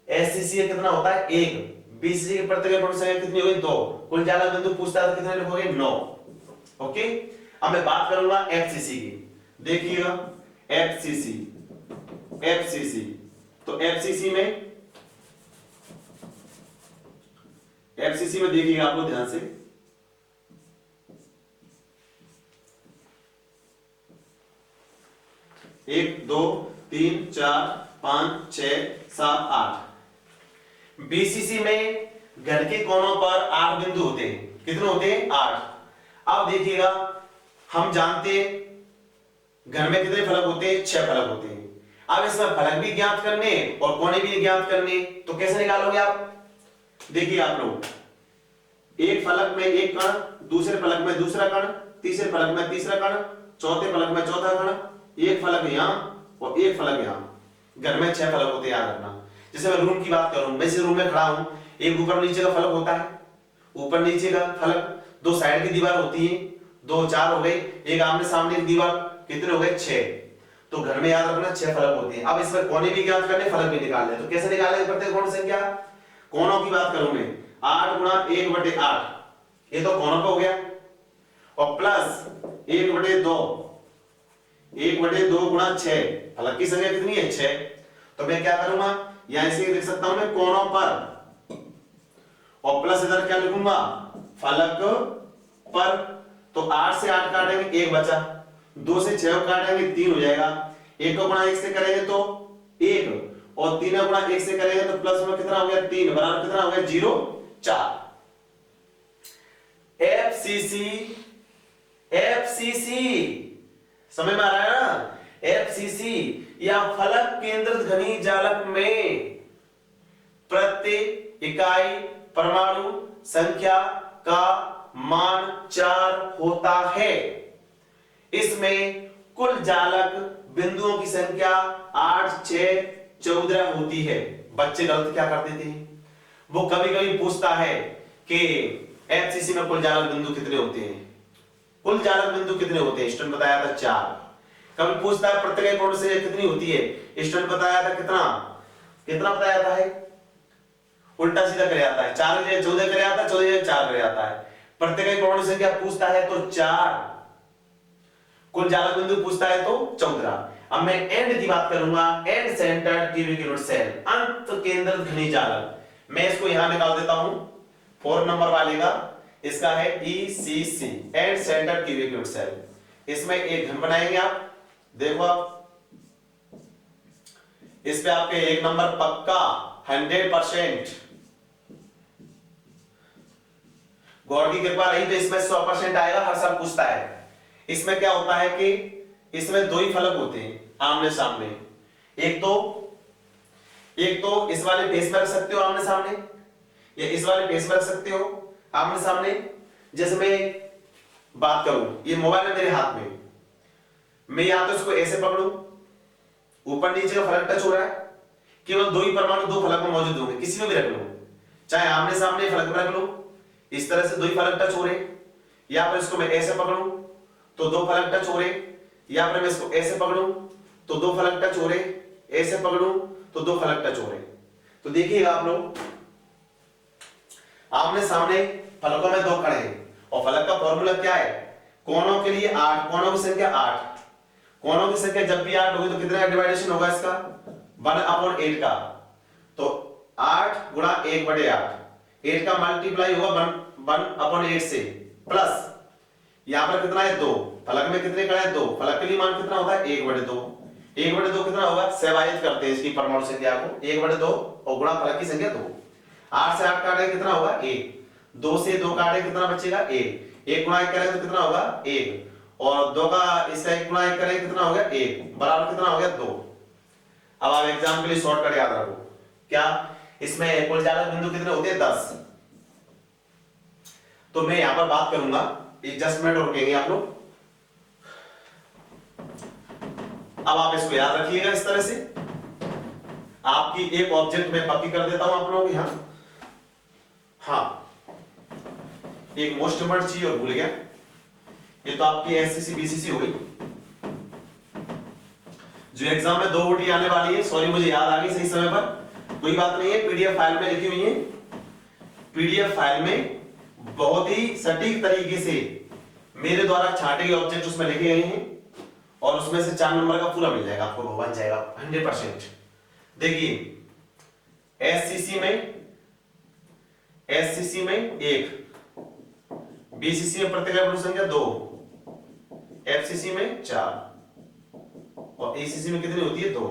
एससीसी कितना होता है, 1। बीसीसी की प्रत्येक परमाणु संख्या कितनी हो गई, 2। कुल जालक बिंदु पूछता है कितने लिखोगे, 9। ओके, अब मैं बात करूंगा एफसीसी की। देखिएगा एफसीसी, एफसीसी, तो एफसीसी में देखिएगा आप लोग ध्यान से, एक 2 3 4 5 6 7 8। बीसीसी में घन के कोनों पर 8 बिंदु होते हैं, कितने होते हैं, 8। अब देखिएगा हम जानते हैं घन में कितने फलक होते हैं, 6 फलक होते हैं। अब इसमें फलक भी ज्ञात करने और कोने भी ज्ञात करने, तो कैसे निकालोगे आप, देखिए आप लोग, एक फलक में एक कण, दूसरे फलक में दूसरा कण, तीसरे फलक में तीसरा कण, चौथे फलक में चौथा कण, एक फलक यहां और एक फलक यहां। घर में 6 फलक होते हैं, याद रखना। जैसे मैं रूम की बात करूं, मैं इस रूम में खड़ा हूं, एक ऊपर नीचे का फलक होता है, ऊपर नीचे का फलक, 2 साइड की दीवार होती है, 2 4 हो गए, एक आमने सामने की दीवार, कितने हो गए, 6। तो घर में याद रखना 6 फलक होते हैं। अब इसमें कोने भी ज्ञात करने, फलक भी निकालने, तो कैसे निकालेंगे प्रत्येक कोण संख्या, कोणों की बात करूं मैं, 8 गुणा 1/8, ये तो कोणों का हो गया, और प्लस 1/2, 1/2 गुणा 6, फलक की संख्या कितनी है, 6। तो मैं क्या करूंगा, यहां से लिख सकता हूं मैं कोणों पर, और प्लस इधर क्या लिखूंगा, फलक पर। तो 8 से 8 काटेंगे, 1 बचा, 2 से 6 को काटेंगे 3 हो जाएगा, 1 को गुणा 1 से करेंगे तो 1 और 3 को गुणा 1 से करेंगे तो प्लस में कितना हो गया 3 बराबर कितना हो गया 0 4। एफसीसी समझ में आ रहा है ना, एफसीसी या फलक केंद्रित घनी जालक में प्रति इकाई परमाणु संख्या का मान 4 होता है। इसमें कुल जालक बिंदुओं की संख्या 8, 6, 14 होती है। बच्चे गलत क्या करते थे, वो कभी कभी पूछता है कि एफसीसी में कुल जालक बिंदु कितने होते हैं, कुल जालक बिंदु कितने होते हैं, स्टूडेंट बताया था 4। कभी पूछता है प्रत्येक कोण से कितनी होती है, स्टूडेंट बताया था कितना कितना बताया था है, उल्टा सीधा कर आता है, 4 की जगह 14 कर आता है, 14 की जगह 4 कर आता है। प्रत्येक कोण से क्या पूछता है तो 4, कुल जालक बिंदु पूछता है तो 14। अब मैं एंड की बात करूंगा, एंड सेंटर्ड क्यूबिक सेल, अंत केंद्रित घनी जालक। मैं इसको यहां निकाल देता हूं 4 नंबर वाले का, इसका है ECC end centred cubic cell. इसमें एक घन बनाएंगे आप, देखो आप इस पे आपके 1 नंबर पक्का 100%, गॉड की कृपा रही तो इसमें 100% आएगा, हर साल पूछता है। इसमें क्या होता है कि इसमें 2 ही फलक होते हैं आमने सामने, एक तो इस वाले पेज में रख सकते हो आमने सामने, या इस वाले पेज में रख सकते हो आमने सामने। जैसे मैं बात करूं, ये मोबाइल है मेरे हाथ में, मैं या तो इसको ऐसे पकड़ूं, ऊपर नीचे का फलक टच हो रहा है, केवल 2 ही परमाणु 2 फलक में मौजूद होंगे, किसी में भी रख लो, चाहे आमने सामने फलक में रख लो, इस तरह से 2 ही फलक टच हो रहे, या फिर इसको मैं ऐसे पकड़ूं तो 2 फलक टच हो रहे, या फिर मैं इसको ऐसे पकड़ूं तो 2 फलक टच हो रहे, ऐसे पकड़ूं तो 2 फलक टच हो रहे। तो देखिएगा आप लोग, आमने सामने फलकों में 2 खड़े हैं और फलक का फॉर्मूला क्या है, कोणों के लिए 8, कोणों की संख्या 8, कोणों की संख्या जब भी 8 होगी तो कितने का डिवाइडेशन होगा इसका 1/8 का, तो 8 गुणा 1/8, 8 का मल्टीप्लाई होगा 1/8 से, प्लस यहां पर कितना है 2, फलक में कितने खड़े हैं 2, फलक के लिए मान कितना होता है 1/2, 1/2 कितना होगा, सेवायित करते हैं इसकी परमाणु संख्या को 1/2 और गुणा फलक की संख्या 2, 8 से 8 काटे कितना होगा 1, 2 से 2 काटे कितना बचेगा 1, 1 गुणा 1 करें तो कितना होगा 1, और 2 का इसका 1 गुणा 1 करें कितना हो गया 1, बराबर कितना हो गया 2। अब आप एग्जाम के लिए शॉर्टकट याद रखो, क्या इसमें कुल जालक बिंदु कितने होते हैं 10। तो मैं यहां पर बात करूंगा, एडजस्टमेंट रुकेंगे आप लोग। अब आप इसको याद रखिएगा इस तरह से, आपकी एक ऑब्जेक्ट में पक्की कर देता हूं आप लोगों की, हाँ एक मोस्ट इम्पोर्टेंट चीज और भूल गया, ये तो आपकी एससीसी बीसीसी हो गई, जो एग्जाम में 2 ओटी आने वाली है, सॉरी मुझे याद आ गई सही समय पर, कोई बात नहीं है, पीडीएफ फाइल में लिखी हुई है, पीडीएफ फाइल में बहुत ही सटीक तरीके से मेरे द्वारा छांटे गए ऑब्जेक्ट उसमें लिखे गए हैं, और उसमें से 4 नंबर का पूरा मिल जाएगा आपको, बन जाएगा 100%। देखिए एससीसी में 1, बीसीसी में प्रत्येक परमाणु संख्या 2, एफसीसी में 4 और एसीसी में कितनी होती है 2,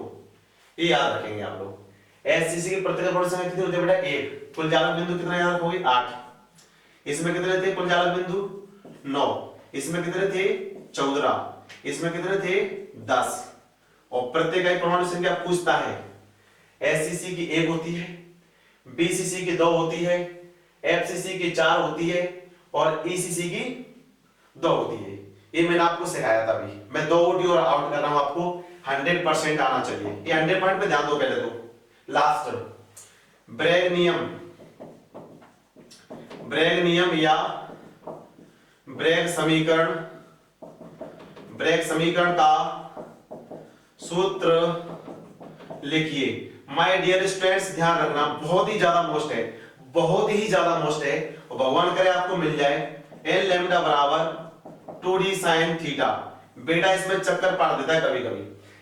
ये याद रखेंगे आप लोग। एससीसी की प्रत्येक परमाणु संख्या कितनी होती है बेटा 1, कुल जालक बिंदु कितना याद रखोगे 8, इसमें कितने थे कुल जालक बिंदु 9, इसमें कितने थे 14, इसमें कितने थे 10, और प्रत्येक परमाणु संख्या पूछता है, एससीसी की 1 होती है, बीसीसी की 2 होती है, एफसीसी की 4 होती है और ईसीसी की 2 होती है। ये मैंने आपको सिखाया था अभी, मैं 2 ओटी और आउट कर रहा हूं, आपको 100% आना चाहिए, ये 100 पे ध्यान दो पहले तो। लास्ट ब्रैग नियम या ब्रैग समीकरण का सूत्र लिखिए। माय डियर स्टूडेंट्स ध्यान रखना, बहुत ही ज्यादा मोस्ट है, बहुत ही ज्यादा मोस्ट है, और भगवान करे आपको मिल जाए। एन लैम्डा बराबर 2d sin थीटा। बेटा इसमें चक्कर पाड़ देता है कभी कभी,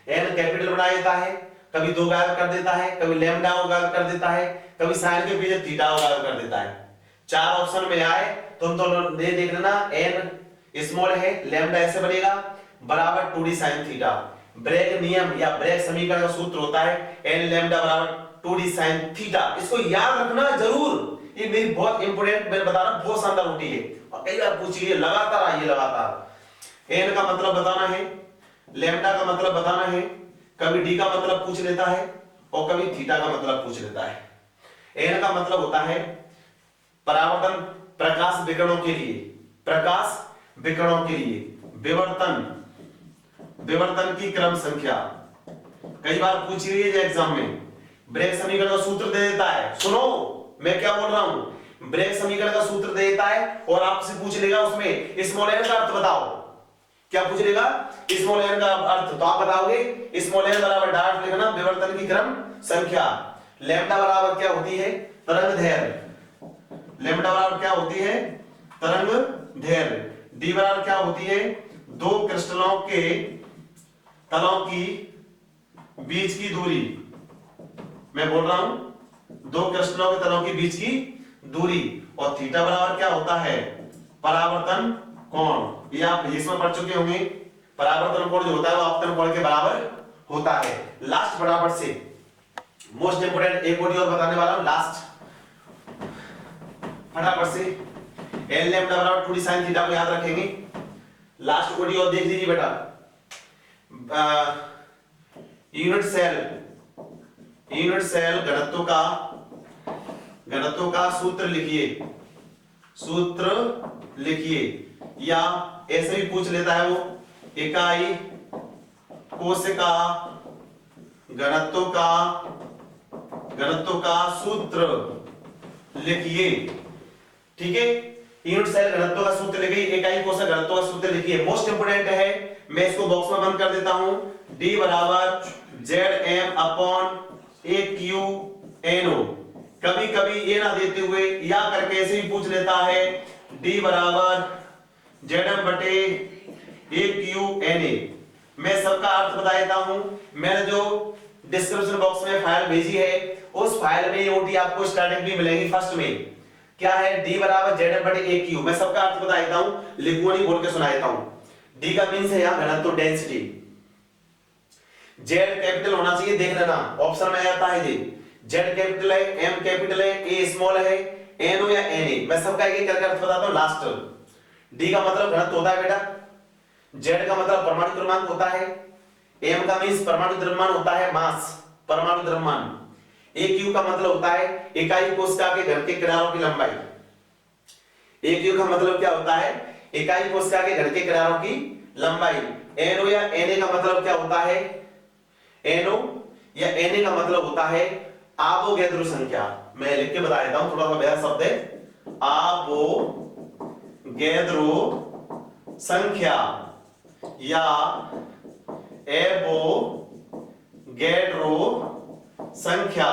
एन कैपिटल बना देता है, कभी 2 गायब कर देता है, कभी लैम्डा को गायब कर देता है, कभी साइन के पीछे थीटा को गायब कर देता है। 4 ऑप्शन में आए तुम तो ये देख लेना, एन स्मॉल है, लैम्डा ऐसे बनेगा, बराबर 2d sin थीटा। ब्रैग नियम या ब्रैग समीकरण का सूत्र होता है n लैम्डा बराबर 2d sin थीटा। इसको याद रखना जरूर, ये मेरी बहुत इंपॉर्टेंट, मैं बता रहा हूं, बहुत शानदार होती है और कई बार पूछी है, लगातार आइए लगातार। n का मतलब बताना है, लैम्डा का मतलब बताना है, कभी d का मतलब पूछ लेता है और कभी थीटा का मतलब पूछ लेता है। n का मतलब होता है परावर्तन प्रकाश विकिरणों के लिए, प्रकाश विकिरणों के लिए विवर्तन, विवर्तन की क्रम संख्या। कई बार पूछ रही है एग्जाम में, ब्रैग समीकरण का सूत्र दे देता है, सुनो मैं क्या बोल रहा हूं, ब्रैग समीकरण का सूत्र दे देता है और आपसे पूछ लेगा उसमें स्मॉल n का अर्थ बताओ। क्या पूछ लेगा? स्मॉल n का अर्थ, तो आप बताओगे स्मॉल n बराबर डॉट लिखना विवर्तन की क्रम संख्या। लैम्डा बराबर क्या होती है? तरंग दैर्घ्य। लैम्डा बराबर क्या होती है? तरंग दैर्घ्य। डी बराबर क्या होती है? दो क्रिस्टलों के तलों की बीच की दूरी। मैं बोल रहा हूं दो क्रिस्टलों के तलों के बीच की दूरी। और थीटा बराबर क्या होता है? परावर्तन कोण। ये आप इसमें पढ़ चुके होंगे, परावर्तन कोण जो होता है वो आपतन कोण के बराबर होता है। लास्ट फटाफट से मोस्ट इंपोर्टेंट एक ओडी और बताने वाला हूं, लास्ट फटाफट से। एल लैम्डा बराबर 2d sin थीटा को याद रखेंगे। लास्ट ओडी और देख लीजिए बेटा, यूनिट सेल घनत्व का सूत्र लिखिए, सूत्र लिखिए। या ऐसे भी पूछ लेता है वो, इकाई कोशिका घनत्व का सूत्र लिखिए। ठीक है, यूनिट सेल घनत्व का सूत्र लिखिए, इकाई कोशिका घनत्व का सूत्र लिखिए। मोस्ट इंपोर्टेंट है, मैं इसको बॉक्स में बंद कर देता हूं। D बराबर Zm अपॉन AQNO। कभी कभी ये ना देते हुए या करके ऐसे ही पूछ लेता है, D बराबर Zm बटे AQNA। मैं सबका अर्थ बता देता हूं। मैंने जो डिस्क्रिप्शन बॉक्स में फाइल भेजी है उस फाइल में ये ओटी आपको स्टार्टिंग भी मिलेगी। फर्स्ट में क्या है? D बराबर Zm बटे AQ। मैं सबका अर्थ बता देता हूं, लिखूं नहीं बोल के सुना देता हूं। D का मींस है यहां घनत्व, डेंसिटी। Z कैपिटल होना चाहिए, देख लेना ऑप्शन में आता है ये। Z कैपिटल है, M कैपिटल है, A स्मॉल है, NO या NA। मैं सबका एक करके अर्थ बताता हूं लास्ट। D का मतलब घनत्व होता है बेटा, Z का मतलब परमाणु द्रव्यमान होता है, M का मींस परमाणु द्रव्यमान होता है, मास, परमाणु द्रव्यमान। AQ का मतलब होता है इकाई कोशिका के घन के किनारों की लंबाई। AQ का मतलब क्या होता है? इकाई कोशिका के घन के किनारों की लंबाई। NO या NA का मतलब क्या होता है? NO या NA का मतलब होता है आवोगैद्रो संख्या। मैं लिख के बता देता हूं, थोड़ा सा बड़ा शब्द है, आवोगैद्रो संख्या या एवोगैड्रो संख्या।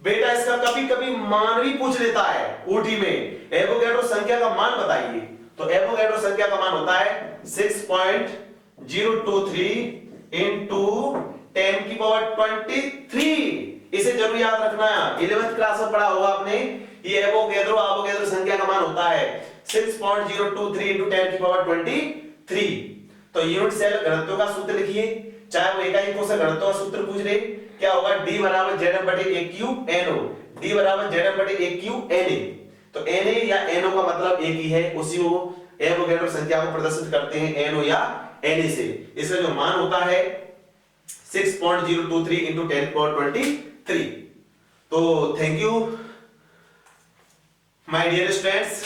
बेटा इसका कभी कभी मान भी पूछ लेता है ओटी में, एवोगैड्रो संख्या का मान बताइए। तो एवोगैड्रो संख्या का मान होता है 6.023 into 10 की पावर 23। इसे जरूर याद रखना है, 11th क्लास में पढ़ा होगा आपने। ये एवोगैड्रो संख्या का मान होता है 6.023 into 10 की पावर 23। तो यूनिट सेल घनत्व का सूत्र लिखिए, चाहे वो इकाई कोशिका घनत्व का सूत्र पूछ ले, क्या होगा? D बराबर Zm बटे AQNO। D बराबर Zm बटे AQNA। तो Na या NO का मतलब एक ही है, उसी को एवोगैड्रो संख्या को प्रदर्शित करते हैं NO या Na से। इसका जो मान होता है 6.023 into 10 की पावर 23। तो thank you my dear students,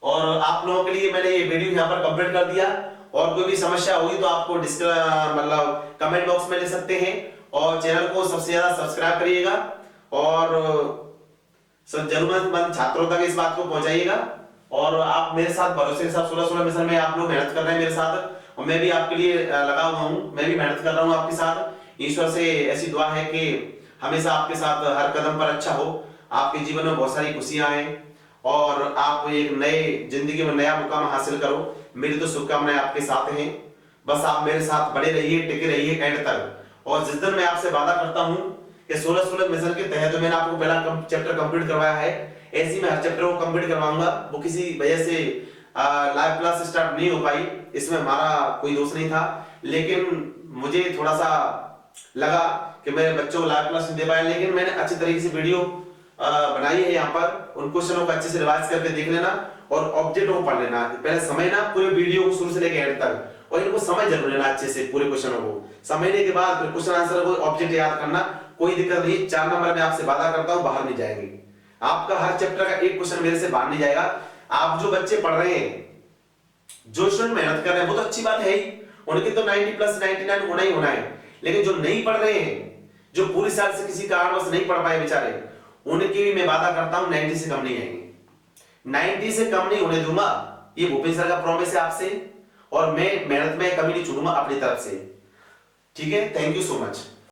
और आप लोगों के लिए मैंने ये वीडियो यहाँ पर कंप्लीट कर दिया। और कोई भी समस्या होगी तो आपको मतलब कमेंट बॉक्स में ले सकते हैं, और चैनल को सबसे ज्यादा सब्सक्राइब करिएगा और सब जरूरतमंद छात्रों तक इस बात को पहुंचाइएगा। और आप मेरे साथ भरोसे के साथ 16 मिशन में आप लोग मेहनत कर रहे हैं मेरे साथ, और मैं भी आपके लिए लगा हुआ हूं, मैं भी मेहनत कर रहा हूं आपके साथ। ईश्वर से ऐसी दुआ है कि हमेशा आपके साथ हर कदम पर अच्छा हो, आपके जीवन में बहुत सारी खुशियां आए और आप एक नए जिंदगी में नया मुकाम हासिल करो। मेरी तो शुभकामनाएं आपके साथ हैं। बस आप मेरे साथ बने रहिए, टिके रहिए एंड तक। और जिस दिन मैं आपसे वादा करता हूं कि 16 मिशन के तहत मैंने आपको पहला चैप्टर कंप्लीट करवाया है, ऐसे ही मैं हर चैप्टर को कंप्लीट करवाऊंगा। वो किसी वजह से लाइव क्लास स्टार्ट नहीं हो पाई, इसमें हमारा कोई दोष नहीं था, लेकिन मुझे थोड़ा सा लगा कि मेरे बच्चों को लाइव क्लास नहीं दे पाया, लेकिन मैंने अच्छी तरीके से वीडियो बनाई है यहाँ पर। उन क्वेश्चनों को अच्छे से रिवाइज करके देख लेना और ऑब्जेक्ट को पढ़ लेना, पहले समझना पूरे वीडियो को शुरू से लेकर एंड तक, और इनको समझ जरूर लेना अच्छे से पूरे क्वेश्चनों को। समझने के बाद फिर क्वेश्चन आंसर को ऑब्जेक्ट याद करना, कोई दिक्कत नहीं। 4 नंबर में आपसे वादा करता हूं बाहर नहीं जाएंगे, आपका हर चैप्टर का एक क्वेश्चन मेरे से बाहर नहीं जाएगा। आप जो बच्चे पढ़ रहे हैं, जो स्टूडेंट मेहनत कर रहे हैं, वो तो अच्छी बात है ही, उनके तो 90 प्लस 99 होना ही होना है। लेकिन जो नहीं पढ़ रहे हैं, जो पूरी साल से किसी कारणवश नहीं पढ़ पाए बेचारे, उनकी भी मैं वादा करता हूं 90 से कम नहीं आएंगे, 90 से कम नहीं होने दूंगा। ये भूपेश सर का प्रॉमिस है आपसे, और मैं मेहनत में कमी नहीं छोड़ूंगा अपनी तरफ से। ठीक है, थैंक यू सो मच।